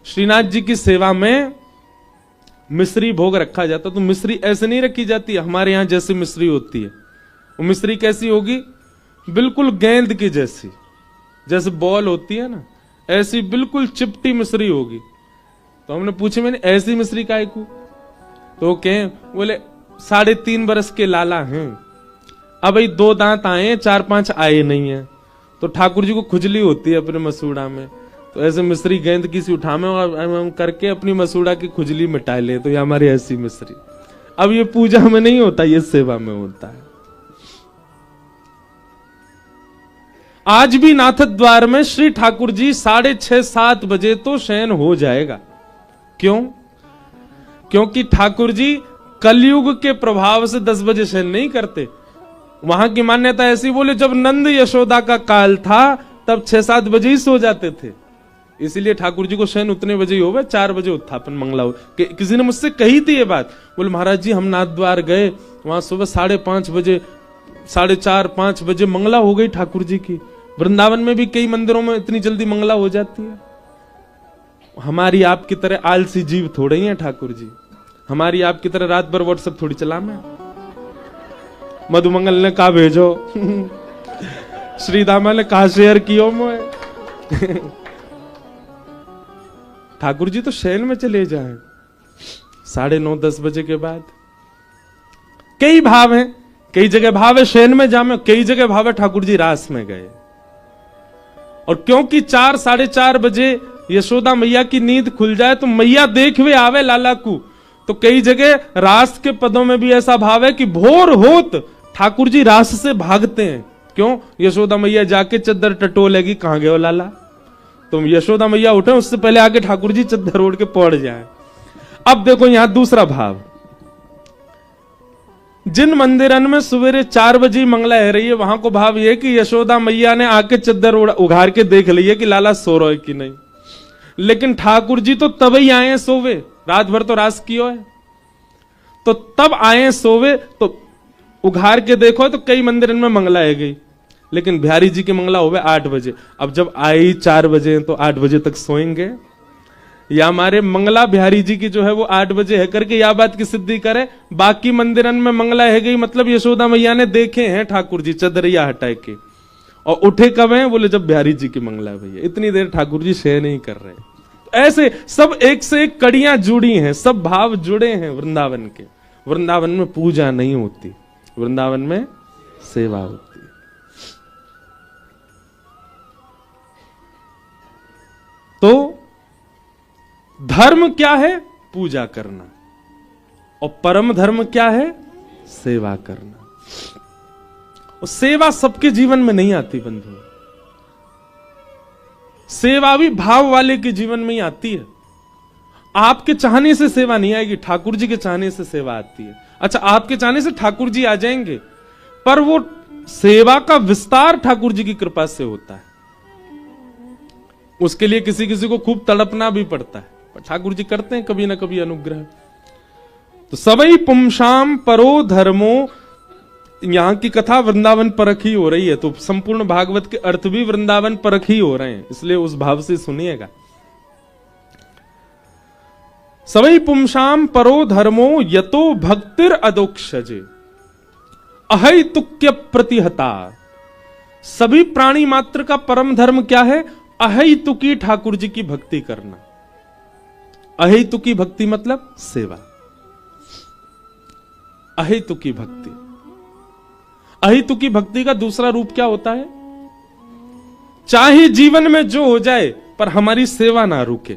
श्रीनाथ जी की सेवा में मिश्री भोग रखा जाता, तो मिश्री ऐसे नहीं रखी जाती हमारे यहां जैसी मिश्री होती है। वो मिश्री कैसी होगी? बिल्कुल गेंद की जैसी, जैसे बॉल होती है ना, ऐसी बिल्कुल चिपटी मिश्री होगी। तो हमने पूछे, मैंने ऐसी मिश्री काहे को? तो कहें, बोले 3.5 बरस के लाला हैं, अब 2 दांत आए, 4-5 आए नहीं है, तो ठाकुर जी को खुजली होती है अपने मसूड़ा में, तो ऐसे मिश्री गेंद किसी उठामे और हम करके अपनी मसूड़ा की खुजली मिटा ले, तो ये हमारी ऐसी मिश्री। अब ये पूजा में नहीं होता, ये सेवा में होता है। आज भी नाथ द्वार में श्री ठाकुर जी 6:30-7 बजे तो शयन हो जाएगा। क्यों? क्योंकि ठाकुर जी कलयुग के प्रभाव से 10 बजे शयन नहीं करते। वहां की मान्यता ऐसी, बोले जब नंद यशोदा का काल था तब 6-7 बजे ही सो जाते थे, इसीलिए ठाकुर जी को शयन उतने बजे ही होगा, 4 बजे उत्थापन मंगला हो। किसी ने मुझसे कही थी ये बात, बोले महाराज जी हम नाथ द्वार गए, वहां सुबह 5:30 बजे, 4:30-5 बजे मंगला हो गई ठाकुर जी की। वृंदावन में भी कई मंदिरों में इतनी जल्दी मंगला हो जाती है। हमारी आपकी तरह आलसी जीव थोड़े ही हैं ठाकुर जी, हमारी आपकी तरह रात भर व्हाट्सएप थोड़ी चलाना है। मधुमंगल ने कहा भेजो, श्रीदामा ने कहा शेयर कियो मोए। ठाकुर जी तो शयन में चले जाएं 9:30-10 बजे के बाद। कई भाव हैं, कई जगह भाव है शयन में जामे, कई जगह भाव है ठाकुर जी रास में गए। और क्योंकि 4-4:30 बजे यशोदा मैया की नींद खुल जाए तो मैया देखवे आवे लाला को, तो कई जगह रास के पदों में भी ऐसा भाव है कि भोर होत ठाकुर जी रास से भागते हैं। क्यों? यशोदा मैया जाके चद्दर टटोलेगी, कहां गए हो लाला? तो यशोदा मैया उठे उससे पहले आके ठाकुर जी चद्दर ओढ़ के पड़ जाए। अब देखो यहां दूसरा भाव, जिन मंदिरन में सवेरे 4 बजे मंगला है रही है, वहां को भाव यह कि यशोदा मैया ने आके चद्दर उघार के देख ली है कि लाला सो रहा है कि नहीं। लेकिन ठाकुर जी तो तब ही आए सोवे, रात भर तो रास कियो है, तो तब आए सोवे, तो उघार के देखो तो कई मंदिरन में मंगला है गई, लेकिन बिहारी जी की मंगला होवे 8 बजे। अब जब आई 4 बजे तो 8 बजे तक सोएंगे, या हमारे मंगला बिहारी जी की जो है वो 8 बजे है करके या बात की सिद्धि करे। बाकी मंदिरन में मंगला है गई, मतलब यशोदा मैया ने देखे हैं ठाकुर जी चदरिया हटाए के, और उठे कब हैं? बोले जब बिहारी जी की मंगला भैया, इतनी देर ठाकुर जी शयन नहीं कर रहे। ऐसे सब एक से एक कड़ियां जुड़ी हैं, सब भाव जुड़े हैं वृंदावन के। वृंदावन में पूजा नहीं होती, वृंदावन में सेवा होती है। तो धर्म क्या है? पूजा करना। और परम धर्म क्या है? सेवा करना। और सेवा सबके जीवन में नहीं आती बंधु, सेवा भी भाव वाले के जीवन में ही आती है। आपके चाहने से सेवा नहीं आएगी, ठाकुर जी के चाहने से सेवा आती है। अच्छा, आपके चाहने से ठाकुर जी आ जाएंगे, पर वो सेवा का विस्तार ठाकुर जी की कृपा से होता है। उसके लिए किसी किसी को खूब तड़पना भी पड़ता है, पर ठाकुर जी करते हैं कभी ना कभी अनुग्रह। तो सबई पुंसाम परो धर्मो, यहां की कथा वृंदावन परख ही हो रही है, तो संपूर्ण भागवत के अर्थ भी वृंदावन परख ही हो रहे हैं, इसलिए उस भाव से सुनिएगा। सबई पुंसाम परो धर्मो यतो भक्तिर अदोक्षजे अहैतुक्य प्रतिहता। सभी प्राणी मात्र का परम धर्म क्या है? अहेतुकी ठाकुर जी की भक्ति करना। अहेतुकी भक्ति मतलब सेवा। अहेतुकी भक्ति। अहेतुकी भक्ति का दूसरा रूप क्या होता है? चाहे जीवन में जो हो जाए पर हमारी सेवा ना रुके।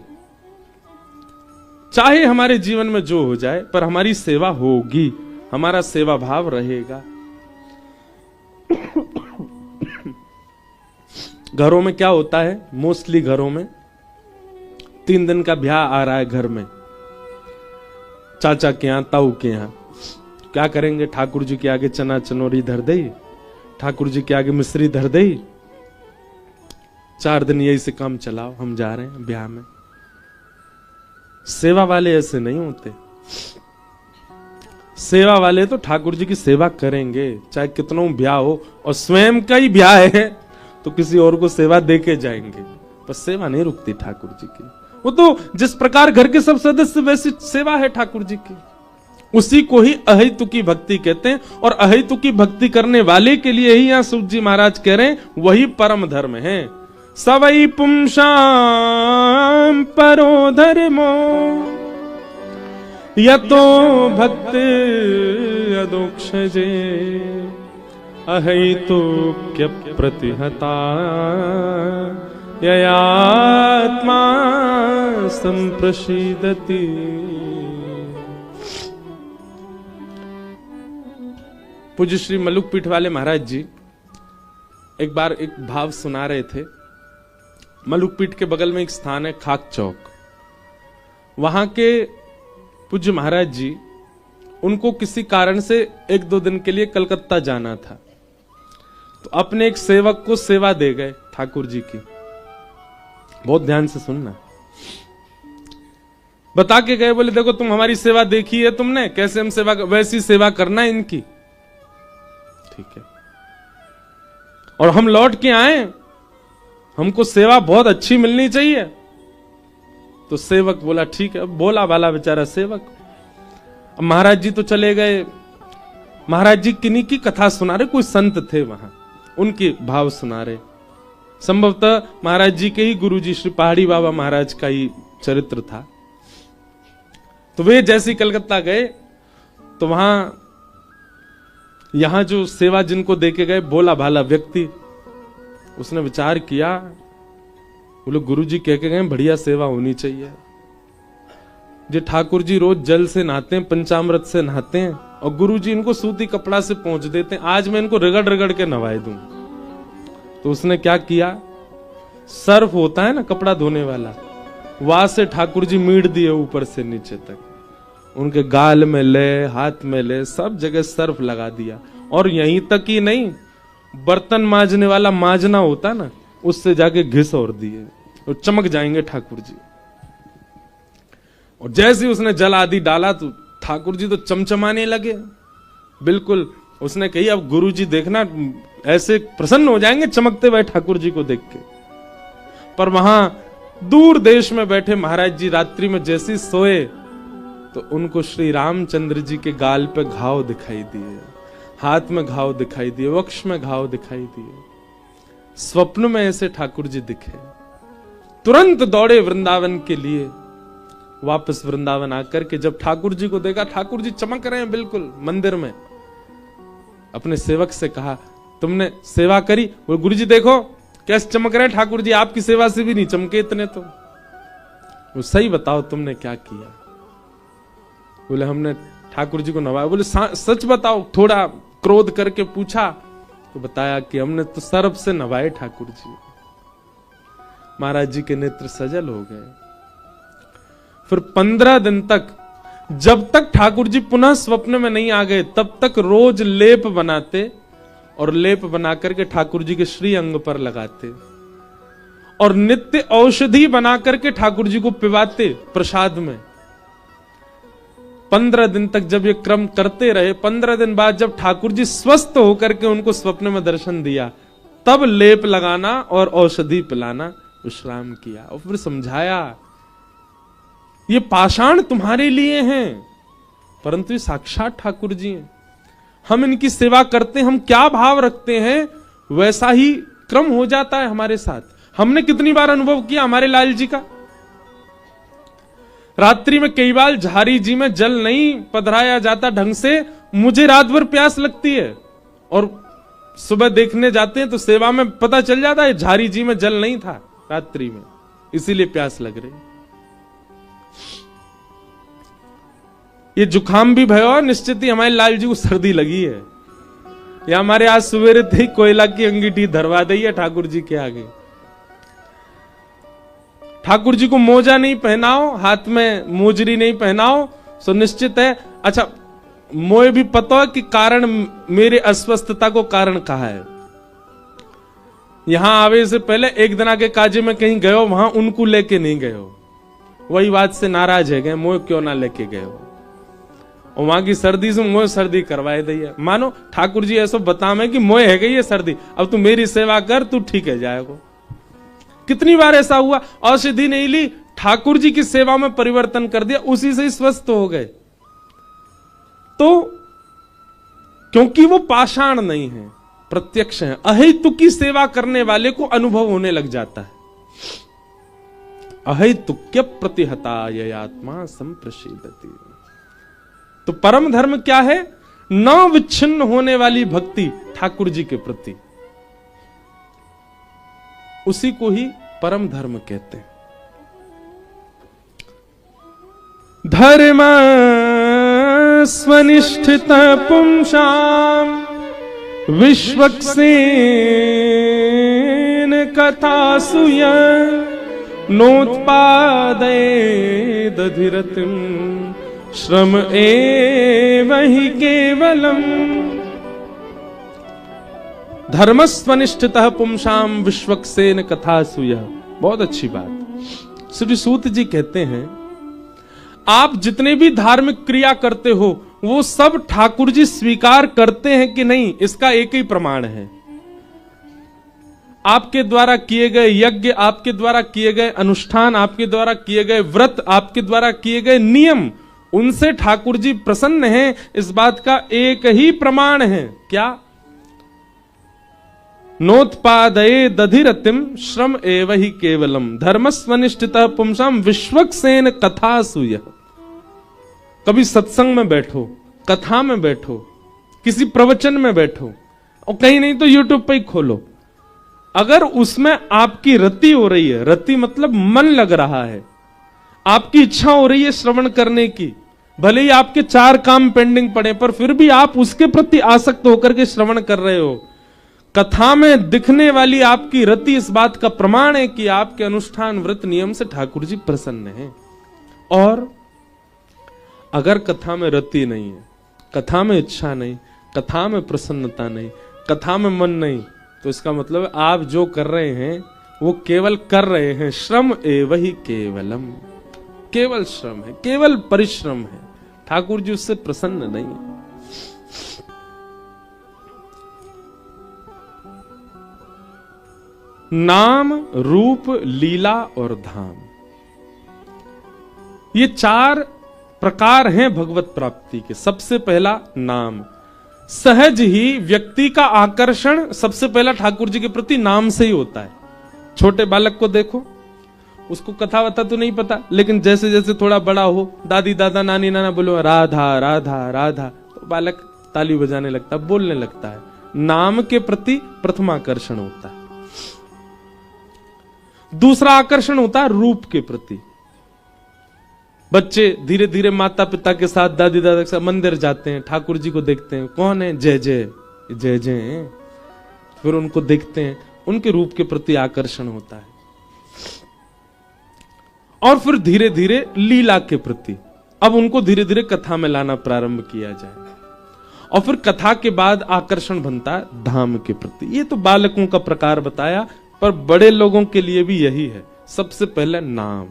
चाहे हमारे जीवन में जो हो जाए पर हमारी सेवा होगी, हमारा सेवा भाव रहेगा। घरों में क्या होता है? मोस्टली घरों में 3 दिन का ब्याह आ रहा है घर में, चाचा के यहां, ताऊ के यहां। क्या करेंगे? ठाकुर जी के आगे चना चनोरी धर दे, ठाकुर जी के आगे मिश्री धर दे, 4 दिन यही से काम चलाओ, हम जा रहे हैं ब्याह में। सेवा वाले ऐसे नहीं होते। सेवा वाले तो ठाकुर जी की सेवा करेंगे, चाहे कितनों ब्याह हो, और स्वयं का ही ब्याह है तो किसी और को सेवा देके जाएंगे, पर सेवा नहीं रुकती ठाकुर जी की। वो तो जिस प्रकार घर के सब सदस्य वैसी सेवा है ठाकुर जी की, उसी को ही अहेतुकी भक्ति कहते हैं। और अहेतुकी भक्ति करने वाले के लिए ही यहां सूत जी महाराज कह रहे हैं वही परम धर्म है। सवई पुंसाम परो धर्मो यतो भक्त अदोक्षजे अहेतुक्य प्रतिहता ययात्मा संप्रसीदति। पूज्य श्री मल्लुक पीठ वाले महाराज जी एक बार एक भाव सुना रहे थे। मल्लुक पीठ के बगल में एक स्थान है खाक चौक, वहां के पूज्य महाराज जी, उनको किसी कारण से 1-2 दिन के लिए कलकत्ता जाना था, तो अपने एक सेवक को सेवा दे गए ठाकुर जी की। बहुत ध्यान से सुनना। बता के गए, बोले देखो तुम हमारी सेवा देखी है तुमने, कैसे हम सेवा, वैसी सेवा करना इनकी, ठीक है। और हम लौट के आए, हमको सेवा बहुत अच्छी मिलनी चाहिए। तो सेवक बोला ठीक है, बोला वाला बेचारा सेवक। अब महाराज जी तो चले गए। महाराज जी किन्हीं की कथा सुना रहे, कोई संत थे वहां, उनके भाव सुना रहे। संभवतः महाराज जी के ही गुरुजी श्री पहाड़ी बाबा महाराज का ही चरित्र था। तो वे जैसे कलकत्ता गए तो वहां यहां जो सेवा जिनको देके गए, बोला भाला व्यक्ति, उसने विचार किया, बोले गुरुजी कह के गए बढ़िया सेवा होनी चाहिए। जो ठाकुर जी रोज जल से नहाते हैं, पंचामृत से नहाते हैं, और गुरुजी इनको सूती कपड़ा से पहुंच देते हैं, आज मैं इनको रगड़ रगड़ के नवाए दूं। तो उसने क्या किया, सर्फ होता है ना कपड़ा धोने वाला, वहां से ठाकुर जी मीड़ दिए ऊपर से नीचे तक, उनके गाल में ले, हाथ में ले, सब जगह सर्फ लगा दिया। और यहीं तक ही नहीं, बर्तन मांजने वाला मांजना होता ना, उससे जाके घिस और दिए, और चमक जाएंगे ठाकुर जी। और जैसे उसने जल आदि डाला तो ठाकुर जी तो चमचमाने लगे बिल्कुल। उसने कही अब गुरु जी देखना ऐसे प्रसन्न हो जाएंगे चमकते हुए ठाकुर जी को देख के। पर वहां दूर देश में बैठे महाराज जी रात्रि में जैसे सोए तो उनको श्री रामचंद्र जी के गाल पे घाव दिखाई दिए, हाथ में घाव दिखाई दिए, वक्ष में घाव दिखाई दिए। स्वप्न में ऐसे ठाकुर जी दिखे, तुरंत दौड़े वृंदावन के लिए। वापस वृंदावन आकर के जब ठाकुर जी को देखा, ठाकुर जी चमक रहे हैं बिल्कुल मंदिर में, अपने सेवक से कहा तुमने सेवा करी? बोले गुरु जी देखो कैसे चमक रहे हैं ठाकुर जी, आपकी सेवा से भी नहीं चमके इतने तो। वो सही बताओ तुमने क्या किया? बोले हमने ठाकुर जी को नवाया। बोले सच बताओ, थोड़ा क्रोध करके पूछा तो बताया कि हमने तो सर्फ से नवाए ठाकुर जी। महाराज जी के नेत्र सजल हो गए। फिर 15 दिन तक, जब तक ठाकुर जी पुनः स्वप्न में नहीं आ गए, तब तक रोज लेप बनाते, और लेप बना करके ठाकुर जी के श्री अंग पर लगाते, और नित्य औषधि बना करके ठाकुर जी को पिवाते प्रसाद में। 15 दिन तक जब ये क्रम करते रहे, 15 दिन बाद जब ठाकुर जी स्वस्थ होकर के उनको स्वप्न में दर्शन दिया, तब लेप लगाना और औषधि पिलाना विश्राम किया। और फिर समझाया ये पाषाण तुम्हारे लिए हैं, परंतु ये साक्षात ठाकुर जी हैं। हम इनकी सेवा करते हैं, हम क्या भाव रखते हैं, वैसा ही क्रम हो जाता है हमारे साथ। हमने कितनी बार अनुभव किया हमारे लाल जी का। रात्रि में कई बार झारी जी में जल नहीं पधराया जाता ढंग से, मुझे रात भर प्यास लगती है और सुबह देखने जाते हैं तो सेवा में पता चल जाता है झारी जी में जल नहीं था रात्रि में, इसीलिए प्यास लग रही। ये जुकाम भी भयो, निश्चित ही हमारे लाल जी को सर्दी लगी है, या हमारे आज सवेरे थे कोयला की अंगीठी धरवा दी है ठाकुर जी के आगे। ठाकुर जी को मोजा नहीं पहनाओ, हाथ में मोजरी नहीं पहनाओ, सो निश्चित है। अच्छा, मोए भी पता है कि कारण, मेरे अस्वस्थता को कारण कहा है। यहां आवे से पहले एक दिन आगे काजे में कहीं गए हो, वहां उनको लेके नहीं गए हो, वही बात से नाराज है गए, मोए क्यों ना लेके गए हो। और वहां की सर्दी से मोए सर्दी करवाए दी है। मानो ठाकुर जी ऐसा बता में कि मोए है गई ये सर्दी, अब तू मेरी सेवा कर, तू ठीक है जाएगा। कितनी बार ऐसा हुआ, औषधि नहीं ली, ठाकुर जी की सेवा में परिवर्तन कर दिया, उसी से स्वस्थ हो गए। तो क्योंकि वो पाषाण नहीं है, प्रत्यक्ष है। अहेतु की सेवा करने वाले को अनुभव होने लग जाता है। अहेतुक्य प्रतिहता ययात्मा संप्रशीदति। तो परम धर्म क्या है? न विच्छिन्न होने वाली भक्ति ठाकुर जी के प्रति, उसी को ही परम धर्म कहते हैं। धर्म स्वनिष्ठित पुंसाम विश्वक्सेन कथासूय नोत्पादये दधिरतिम श्रम एव हि केवलम। धर्मस्वनिष्ठितः पुंसाम विश्वक्सेन कथासूय। बहुत अच्छी बात। श्री सूत जी कहते हैं, आप जितने भी धार्मिक क्रिया करते हो वो सब ठाकुर जी स्वीकार करते हैं कि नहीं, इसका एक ही प्रमाण है। आपके द्वारा किए गए यज्ञ, आपके द्वारा किए गए अनुष्ठान, आपके द्वारा किए गए व्रत, आपके द्वारा किए गए नियम, उनसे ठाकुर जी प्रसन्न हैं, इस बात का एक ही प्रमाण है। क्या? नोत्पादये दधिरतिम श्रम एव हि केवलम धर्मस्वनिष्ठितः पुंसाम विश्वक्सेन कथासूय। कभी सत्संग में बैठो, कथा में बैठो, किसी प्रवचन में बैठो, और कहीं नहीं तो यूट्यूब पे ही खोलो, अगर उसमें आपकी रति हो रही है, रति मतलब मन लग रहा है, आपकी इच्छा हो रही है श्रवण करने की, भले ही आपके 4 काम पेंडिंग पड़े, पर फिर भी आप उसके प्रति आसक्त होकर के श्रवण कर रहे हो, कथा में दिखने वाली आपकी रति इस बात का प्रमाण है कि आपके अनुष्ठान व्रत नियम से ठाकुर जी प्रसन्न हैं। और अगर कथा में रति नहीं है, कथा में इच्छा नहीं, कथा में प्रसन्नता नहीं, कथा में मन नहीं, तो इसका मतलब आप जो कर रहे हैं वो केवल कर रहे हैं, श्रम एव हि केवलम, केवल श्रम है, केवल परिश्रम है, ठाकुर जी उससे प्रसन्न नहीं है। नाम, रूप, लीला और धाम, ये 4 प्रकार हैं भगवत प्राप्ति के। सबसे पहला नाम। सहज ही व्यक्ति का आकर्षण सबसे पहला ठाकुर जी के प्रति नाम से ही होता है। छोटे बालक को देखो, उसको कथा वथा तो नहीं पता, लेकिन जैसे जैसे थोड़ा बड़ा हो, दादी दादा नानी नाना बोलो राधा राधा राधा, तो बालक ताली बजाने लगता है, बोलने लगता है। नाम के प्रति प्रथम आकर्षण होता है। दूसरा आकर्षण होता है रूप के प्रति। बच्चे धीरे धीरे माता पिता के साथ, दादी दादा के साथ मंदिर जाते हैं, ठाकुर जी को देखते हैं, कौन है? जय जय जय जय। फिर उनको देखते हैं, उनके रूप के प्रति आकर्षण होता है। और फिर धीरे धीरे लीला के प्रति, अब उनको धीरे धीरे कथा में लाना प्रारंभ किया जाए। और फिर कथा के बाद आकर्षण बनता है धाम के प्रति। ये तो बालकों का प्रकार बताया, पर बड़े लोगों के लिए भी यही है। सबसे पहले नाम।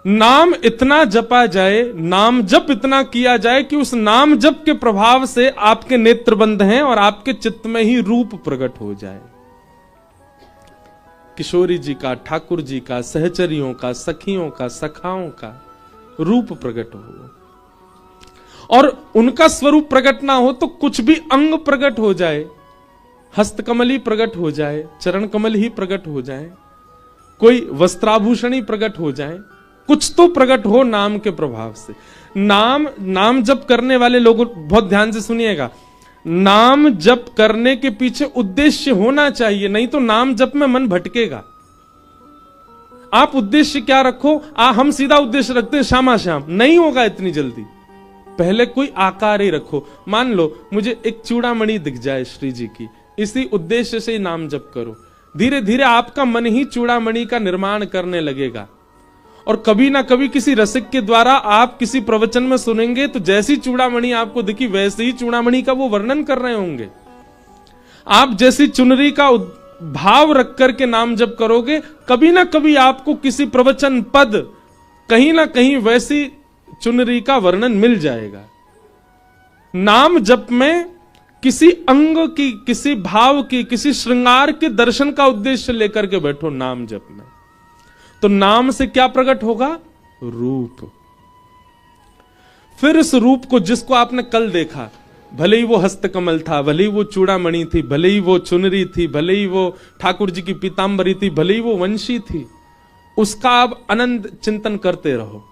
नाम इतना जपा जाए, नाम जप इतना किया जाए कि उस नाम जप के प्रभाव से आपके नेत्र बंद हैं और आपके चित्त में ही रूप प्रकट हो जाए। किशोरी जी का, ठाकुर जी का, सहचरियों का, सखियों का, सखाओं का रूप प्रकट हो। और उनका स्वरूप प्रकट ना हो तो कुछ भी अंग प्रकट हो जाए, हस्तकमल ही प्रकट हो जाए, चरण कमल ही प्रकट हो जाए, कोई वस्त्राभूषण ही प्रकट हो जाए, कुछ तो प्रकट हो नाम के प्रभाव से। नाम जप करने वाले लोगों, बहुत ध्यान से सुनिएगा, नाम जप करने के पीछे उद्देश्य होना चाहिए, नहीं तो नाम जप में मन भटकेगा। आप उद्देश्य क्या रखो, हम सीधा उद्देश्य रखते हैं श्यामा श्याम, नहीं होगा इतनी जल्दी। पहले कोई आकार ही रखो। मान लो मुझे एक चूड़ामणि दिख जाए श्री जी की, इसी उद्देश्य से नाम जप करो। धीरे धीरे आपका मन ही चूड़ामणि का निर्माण करने लगेगा। और कभी ना कभी किसी रसिक के द्वारा आप किसी प्रवचन में सुनेंगे तो जैसी चूड़ामणि आपको दिखी वैसे ही चूड़ामणि का वो वर्णन कर रहे होंगे। आप जैसी चुनरी का भाव रख करके नाम जप करोगे, कभी ना कभी आपको किसी प्रवचन पद कहीं ना कहीं वैसी चुनरी का वर्णन मिल जाएगा। नाम जप में किसी अंग की, किसी भाव की, किसी श्रृंगार के दर्शन का उद्देश्य लेकर के बैठो नाम जप में, तो नाम से क्या प्रकट होगा? रूप। फिर इस रूप को, जिसको आपने कल देखा, भले ही वो हस्तकमल था, भले ही वो चूड़ामणि थी, भले ही वो चुनरी थी, भले ही वो ठाकुर जी की पीतांबरी थी, भले ही वो वंशी थी, उसका आप आनंद चिंतन करते रहो।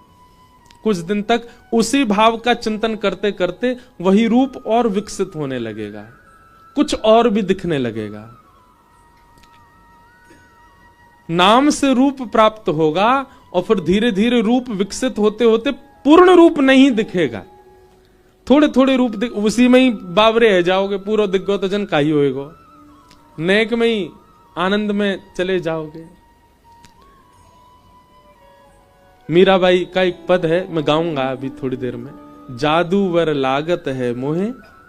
कुछ दिन तक उसी भाव का चिंतन करते करते वही रूप और विकसित होने लगेगा, कुछ और भी दिखने लगेगा। नाम से रूप प्राप्त होगा और फिर धीरे धीरे रूप विकसित होते होते पूर्ण रूप नहीं दिखेगा, थोड़े थोड़े रूप उसी में ही बावरे है जाओगे, पूरा दिग्गो तो जन का ही होएगो, नेक में ही आनंद में चले जाओगे। मीराबाई का एक पद है, मैं गाऊंगा अभी थोड़ी देर में, जादूवर लागत है मोहे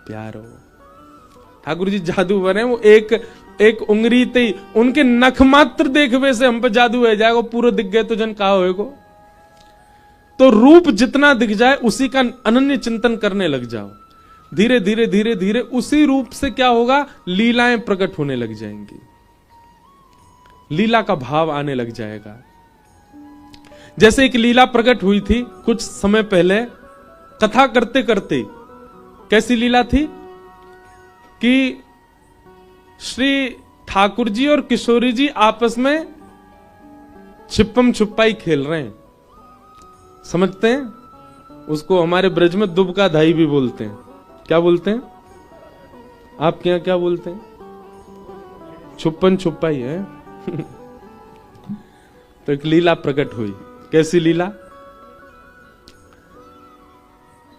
प्यारो। ठाकुर जी जादूवर हैं, वो एक उंगली ते उनके नख मात्र देखवे से हम पे जादू है जाएगा, पूरा दिख गए तो जन कहा होएगो। तो रूप जितना दिख जाए उसी का अनन्य चिंतन करने लग जाओ। धीरे धीरे धीरे धीरे उसी रूप से क्या होगा, लीलाएं प्रकट होने लग जाएंगी, लीला का भाव आने लग जाएगा। जैसे एक लीला प्रकट हुई थी कुछ समय पहले, कथा करते करते। कैसी लीला थी कि श्री ठाकुर जी और किशोरी जी आपस में छिप्पम छुपाई खेल रहे हैं, समझते हैं उसको? हमारे ब्रज में दुबका धाई भी बोलते हैं। क्या बोलते हैं आपके यहां, क्या बोलते हैं? छुपन छुपाई है। तो एक लीला प्रकट हुई। कैसी लीला?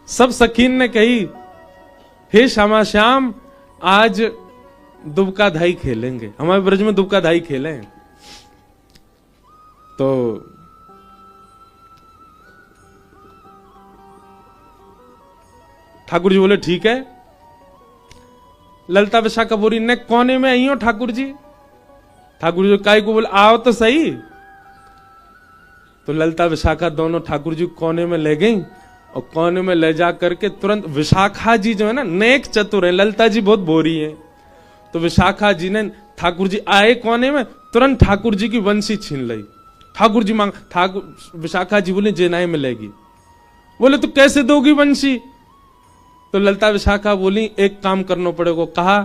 सब सखीन ने कही, हे श्यामा श्याम आज दुबका धाई खेलेंगे, हमारे ब्रज में दुबका धाई खेले। तो ठाकुर जी बोले ठीक है। ललिता विशाखा बोरी ने कोने में आई हो ठाकुर जी। ठाकुर जी काय को बोले आओ तो सही। तो ललिता विशाखा दोनों ठाकुर जी कोने में ले गई और कोने में ले जा करके तुरंत, विशाखा जी जो है ना नेक चतुर है, ललिता जी बहुत बोरी है, तो विशाखा जी ने, ठाकुर जी आए कोने में, तुरंत ठाकुर जी की वंशी छीन ली। ठाकुर जी मांग, ठाकुर विशाखा जी बोले जेनाई मिलेगी। बोले तो कैसे दोगी वंशी? तो ललिता विशाखा बोली एक काम करना पड़ेगा। कहा?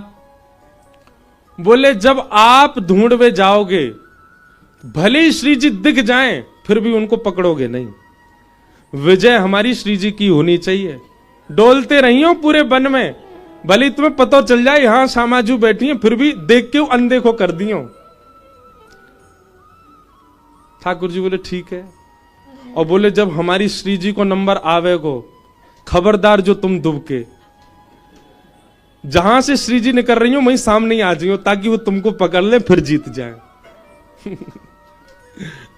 बोले जब आप ढूंढवे जाओगे, भले ही श्री जी दिख जाएं, फिर भी उनको पकड़ोगे नहीं। विजय हमारी श्री जी की होनी चाहिए। डोलते रहियो पूरे वन में, भले तुम्हें पता चल जाए यहां सामाजू बैठी है, फिर भी देख के अनदेखो कर दियो। ठाकुर जी बोले ठीक है। और बोले जब हमारी श्री जी को नंबर आवेगो, खबरदार जो तुम दुबके, जहां से श्री जी निकल रही हो वहीं सामने आ जाइयो, ताकि वो तुमको पकड़ ले फिर जीत जाए।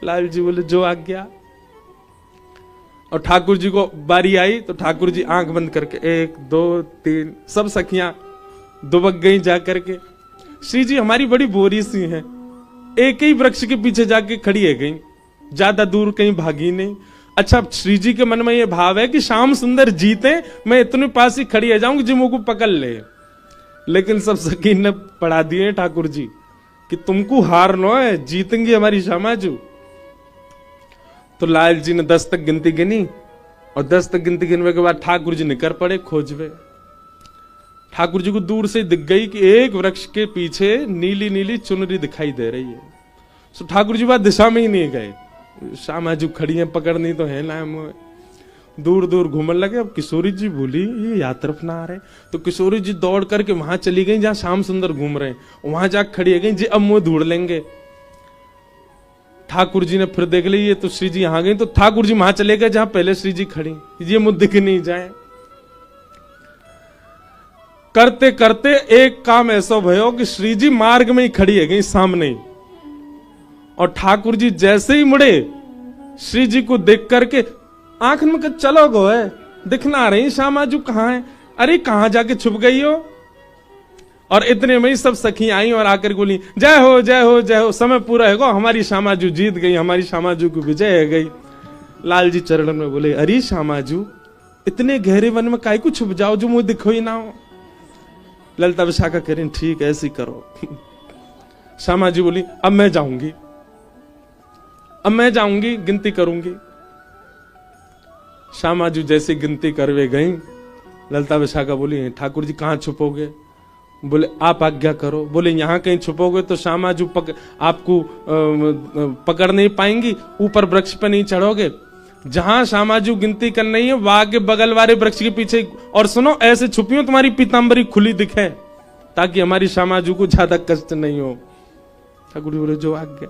लाल जी बोले जो आज्ञा। और ठाकुर जी को बारी आई तो ठाकुर जी आंख बंद करके 1 2 3 सब सखियां दुबक गई जाकर के। श्री जी हमारी बड़ी बोरी सी हैं, एक ही वृक्ष के पीछे जाके खड़ी है गई, ज्यादा दूर कहीं भागी नहीं। अच्छा श्री जी के मन में यह भाव है कि श्याम सुंदर जीते, मैं इतने पास ही खड़ी है जाऊंगी जी मुझको पकड़ ले। लेकिन सब सखी ने पढ़ा दिए ठाकुर जी कि तुमको हार नो है, जीतेंगी हमारी श्यामाजू। तो लाल जी ने 10 तक गिनती गिनी, और 10 तक गिनती गिनवे के बाद ठाकुर जी निकर पड़े खोजवे। ठाकुर जी को दूर से दिख गई कि एक वृक्ष के पीछे नीली नीली चुनरी दिखाई दे रही है। तो ठाकुर जी बात दिशा में ही नहीं गए। श्यामा जी खड़ी है, पकड़नी तो है ना, दूर दूर घूमने लगे। अब किशोरी जी बोली ये या तरफ ना आ रहे, तो किशोरी जी दौड़ करके वहां चली गई जहां श्याम सुंदर घूम रहे हैं। वहां जाकर खड़ी है गई जी, अब मुंह ढूंढ लेंगे। ठाकुर जी ने फिर देख ली ये तो श्री जी यहां गई, तो ठाकुर जी वहां चले गए जहां पहले श्री जी खड़ी, ये मुंह दिख नहीं जाए। करते करते एक काम ऐसा भयो कि श्री जी मार्ग में ही खड़ी है गई सामने ही, और ठाकुर जी जैसे ही मुड़े श्री जी को देख करके आंख में कहा चलो गो है, दिखना आ रही श्यामा जी कहां है, अरे कहां जाके छुप गई हो। और इतने में ही सब सखी आई और आकर बोली जय हो जय हो जय हो, समय पूरा है गो, हमारी श्यामा जी जीत गई, हमारी श्यामा जी की विजय है गई। लाल जी चरण में बोले अरे श्यामा जी इतने गहरे वन में काहे को छुप जाओ जो मुझे दिखो ही ना हो। ललिता विशाखा कह रही ठीक है ऐसी करो। श्यामा जी बोली अब मैं जाऊंगी, अब मैं जाऊंगी, गिनती करूंगी। श्यामा जी जैसे गिनती करवे गई, ललिता विशाखा बोली ठाकुर जी कहां छुपोगे। बोले आप आज्ञा करो। बोले यहां कहीं छुपोगे तो श्यामा जी आपको पकड़ नहीं पाएंगी, ऊपर वृक्ष पे नहीं चढ़ोगे। जहां श्यामा जी गिनती कर रही है वहां के बगल वाले वृक्ष के पीछे, और सुनो ऐसे छुपी हो तुम्हारी पीतांबरी खुली दिखे, ताकि हमारी श्यामा जी को ज्यादा कष्ट नहीं हो। ठाकुर जी बोले जो आज्ञा।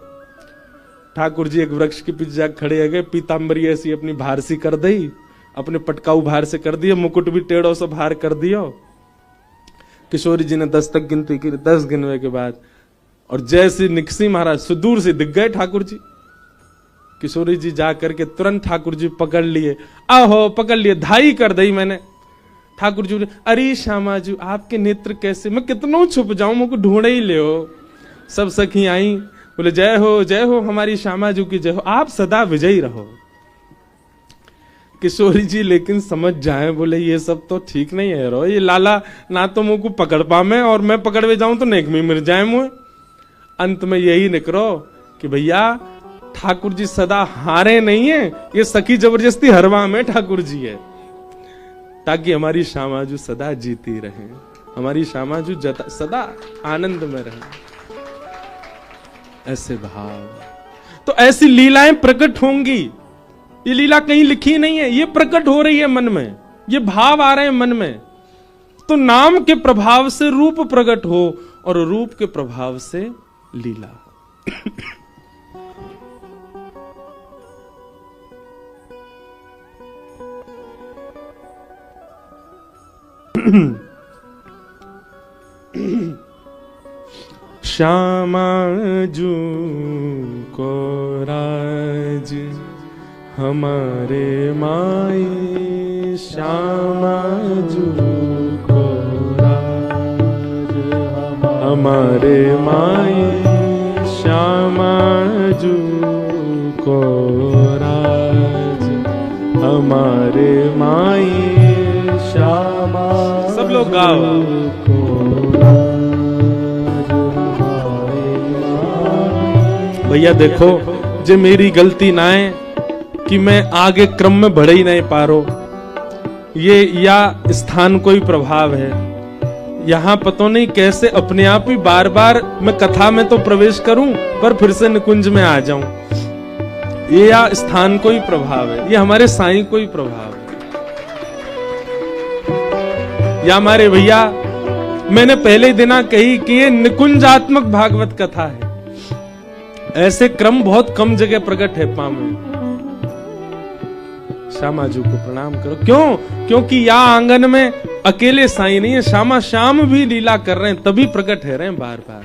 ठाकुर जी एक वृक्ष के पीछे जाकर खड़े हो गए, पीतांबरी ऐसी अपनी भार सी कर दी, अपने पटकाऊ भार से कर दिया, मुकुट भी टेढ़ो से भार कर दिया। किशोरी जी ने 10 तक गिनती की, 10 गिनवे के बाद और जैसे निकसी महाराज सुदूर से दिख गए ठाकुर जी। किशोरी जी जाकर के तुरंत ठाकुर जी पकड़ लिए, आहो पकड़ लिए, धाई कर दी मैंने। ठाकुर जी अरे श्यामा जी आपके नेत्र कैसे, मैं कितनों छुप जाऊं, मुझको ढूंढे ही ले हो। सब सखी आई, बोले जय हो हमारी श्यामा जी की जय हो, आप सदा विजयी रहो। किशोरी जी लेकिन समझ जाए, बोले ये सब तो ठीक नहीं है रो, ये लाला ना तो मुझको पकड़ पावे और मैं पकड़वे जाऊं तो नेक में मिल जाए मुझे। अंत में यही निकलो कि भैया ठाकुर जी सदा हारे नहीं है, ये सखी जबरदस्ती हरवा में ठाकुर जी है, ताकि हमारी श्यामा जी सदा जीती रहे, हमारी श्यामा जी सदा आनंद में रहे। ऐसे भाव तो ऐसी लीलाएं प्रकट होंगी। ये लीला कहीं लिखी नहीं है, ये प्रकट हो रही है मन में, ये भाव आ रहे हैं मन में। तो नाम के प्रभाव से रूप प्रकट हो और रूप के प्रभाव से लीला हो। श्यामा जू को राज हमारे माई, श्यामा जू को राज हमारे माई, श्यामा जू को राज हमारे माई, श्यामा। सब लोग गाओ। भैया देखो जे मेरी गलती ना है कि मैं आगे क्रम में बढ़ ही नहीं पा रहा, ये या स्थान कोई प्रभाव है, यहां पता नहीं कैसे अपने आप ही बार बार मैं कथा में तो प्रवेश करूं पर फिर से निकुंज में आ जाऊं, ये या स्थान कोई प्रभाव है, ये हमारे साईं कोई प्रभाव है, या हमारे भैया मैंने पहले दिना कही कि ये निकुंजात्मक भागवत कथा है। ऐसे क्रम बहुत कम जगह प्रकट है पामे। श्यामा जी को प्रणाम करो। क्यों? क्योंकि यहाँ आंगन में अकेले साईं नहीं है, श्यामा श्याम भी लीला कर रहे हैं, तभी प्रकट है रहे हैं बार बार।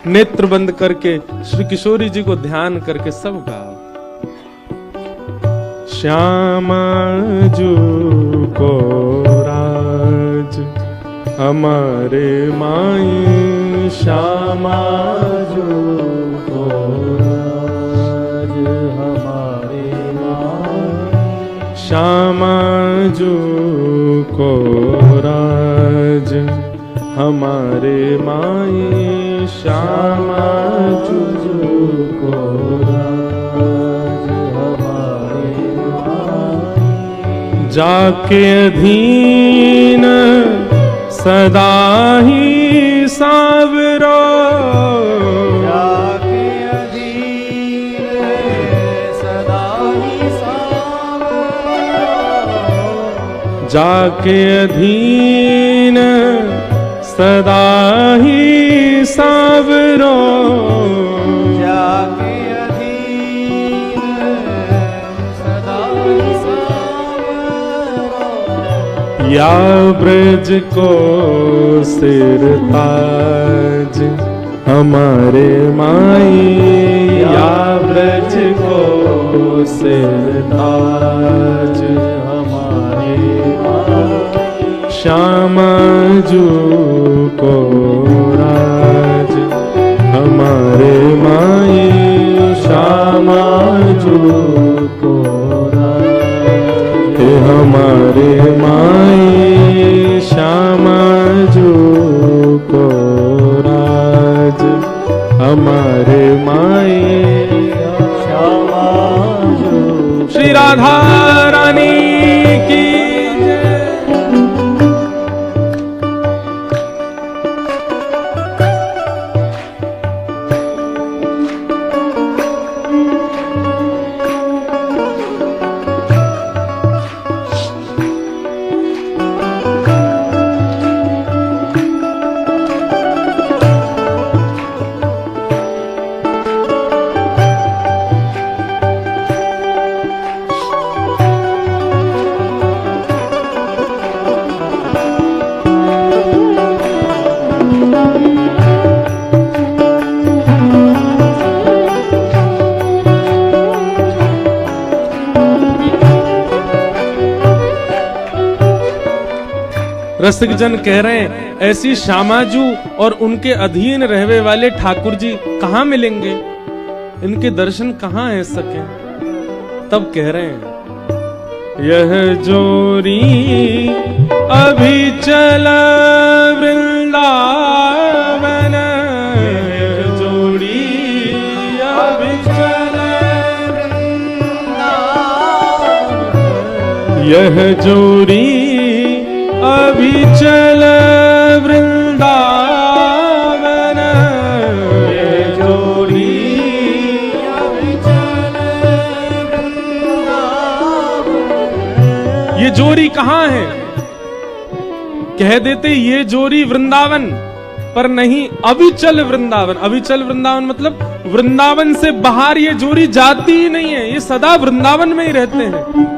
नेत्र बंद करके श्री किशोरी जी को ध्यान करके सब गाओ। श्यामा जी को राज हमारे माई, श्यामा जी को राज हमारे माई, श्यामा जी को राज हमारे माई, श्यामा जी को राज हमारे जाके अधीन सदा ही सावरो, जाके अधीन सदा ही सावरो, जाके अधीन सदा ही सावरो, जाके अधीन सदा ही सावरो, या ब्रज को सिर ताज हमारे माई, या ब्रज को सिर ताज हमारे माई, श्यामा जू को राज हमारे माई, श्यामा जू को राज हमारे माई, श्यामा जू को राज हमारे माई, श्यामा जू। श्री राधा रानी की जय। रसिक जन कह रहे हैं ऐसी श्यामाजू और उनके अधीन रहने वाले ठाकुर जी कहाँ मिलेंगे, इनके दर्शन कहाँ है सके। तब कह रहे हैं यह जोरी अभी चला वृंदावन, यह जोड़ी अभी चला वृंदावन, यह जोड़ी अभी चल वृंदावन, ये जोड़ी अभी चल वृंदावन। ये जोड़ी कहाँ है? कह देते ये जोड़ी वृंदावन, पर नहीं, अविचल वृंदावन। अविचल वृंदावन मतलब वृंदावन से बाहर ये जोड़ी जाती ही नहीं है, ये सदा वृंदावन में ही रहते हैं।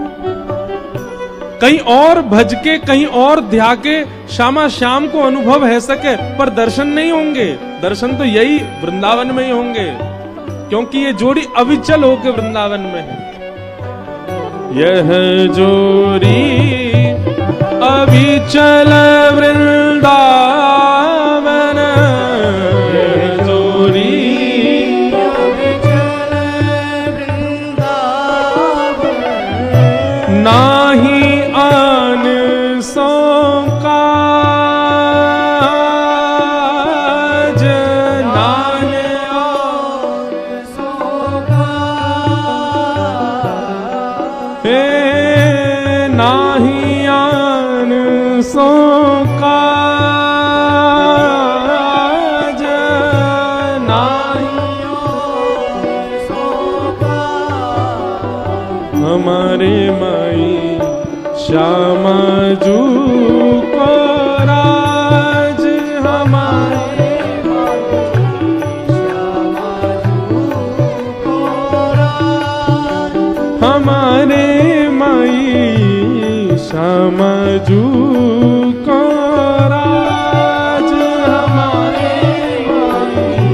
कहीं और भज के कहीं और ध्या के श्यामा श्याम को अनुभव है सके, पर दर्शन नहीं होंगे। दर्शन तो यही वृंदावन में ही होंगे, क्योंकि ये जोड़ी अविचल होके वृंदावन में है। यह जोड़ी अविचल वृंदावन, यह जोड़ी अविचल वृंदावन, नाही आन सो काज, नान आन सो काज, हे नाही आन सो काज, नाही आन सो काज, हमारे माई श्यामा जू को राज हमारे श्यामा जू को राज, हमारे माई श्यामा जू को राज हमारे माई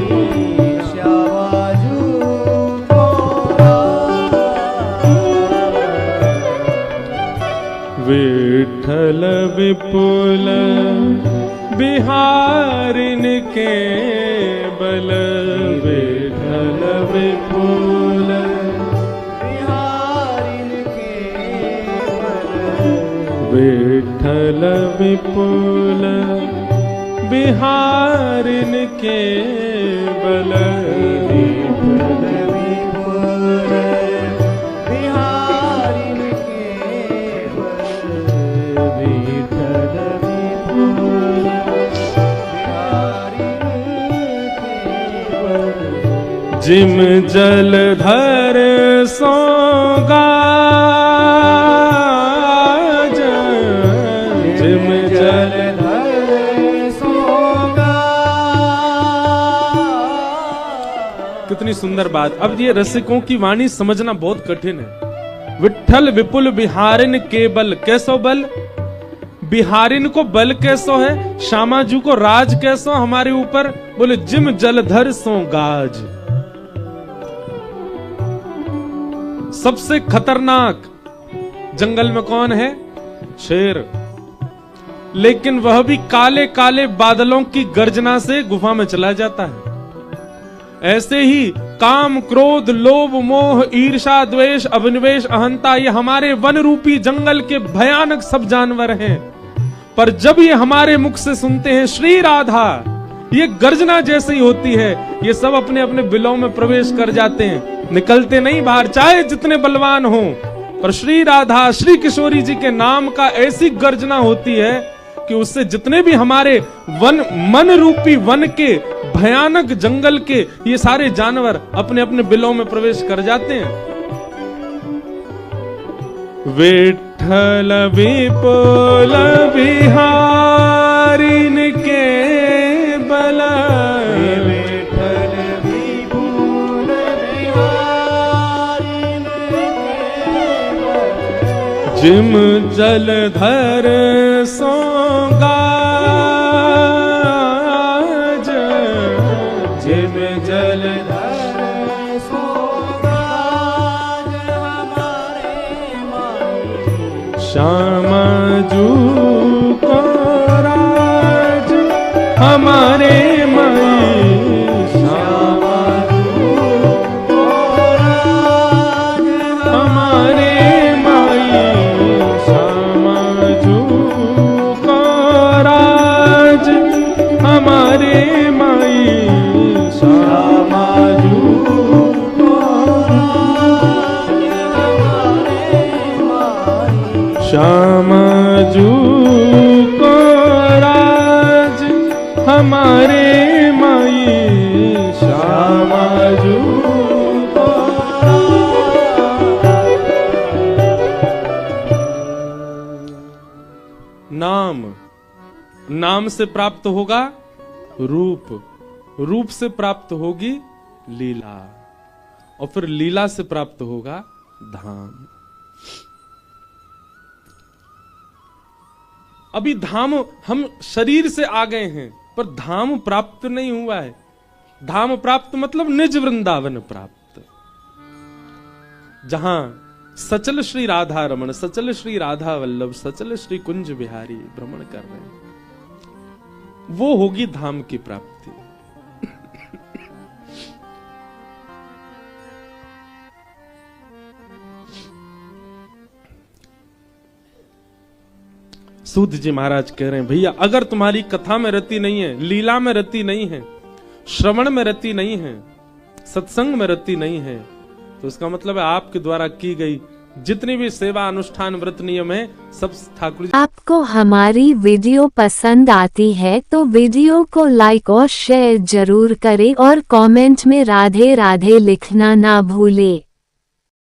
श्यामा जू को राज। विठल विपुल बिहारिन के बल, विठल विपुल बिहारिन के बल, विठल विपुल बिहारिन के बल, विठल विपुल बिहारिन के बल, जिम जलधर सो गाज, जिम जलधर सोगा। कितनी सुंदर बात। अब ये रसिकों की वाणी समझना बहुत कठिन है। विठ्ठल विपुल बिहारिन के बल, कैसो बल? बिहारिन को बल कैसो है, श्यामाजू को राज कैसो हमारे ऊपर? बोले जिम जलधर सो गाज। सबसे खतरनाक जंगल में कौन है? शेर। लेकिन वह भी काले काले बादलों की गर्जना से गुफा में चला जाता है। ऐसे ही काम, क्रोध, लोभ, मोह, ईर्षा, द्वेष, अभिनिवेश, अहंता, ये हमारे वन रूपी जंगल के भयानक सब जानवर हैं। पर जब ये हमारे मुख से सुनते हैं श्री राधा, ये गर्जना जैसी होती है, ये सब अपने अपने बिलों में प्रवेश कर जाते हैं, निकलते नहीं बाहर, चाहे जितने बलवान हो। पर श्री राधा, श्री किशोरी जी के नाम का ऐसी गर्जना होती है कि उससे जितने भी हमारे वन, मन रूपी वन के भयानक जंगल के ये सारे जानवर अपने अपने बिलों में प्रवेश कर जाते हैं। विठ्ठल विपुल बिहारिन के बल, विठ्ठल विपुल बिहारिन के बल, जिम जलधर सो गाज, जिम जलधर सोगा। हमारे माई श्यामाजू को राज, हमारे माई श्यामाजू को राज। हमारे माई श्यामाजू को राज, हमारे माई श्यामाजू को राज। हमारे माई श्यामाजू को राज, हमारे माई श्यामाजू को नाम, नाम से प्राप्त होगा रूप, रूप से प्राप्त होगी लीला, और फिर लीला से प्राप्त होगा धाम। अभी धाम हम शरीर से आ गए हैं, पर धाम प्राप्त नहीं हुआ है। धाम प्राप्त मतलब निज वृंदावन प्राप्त, जहां सचल श्री राधा रमण, सचल श्री राधा वल्लभ, सचल श्री कुंज बिहारी भ्रमण कर रहे हैं, वो होगी धाम की प्राप्ति। सूत जी महाराज कह रहे हैं, भैया अगर तुम्हारी कथा में रति नहीं है, लीला में रति नहीं है, श्रवण में रति नहीं है, सत्संग में रति नहीं है, तो इसका मतलब है आपके द्वारा की गई जितनी भी सेवा, अनुष्ठान, व्रत, नियम है, सब ठाकुर जी। आपको हमारी वीडियो पसंद आती है तो वीडियो को लाइक और शेयर जरूर करें और कमेंट में राधे राधे लिखना ना भूले।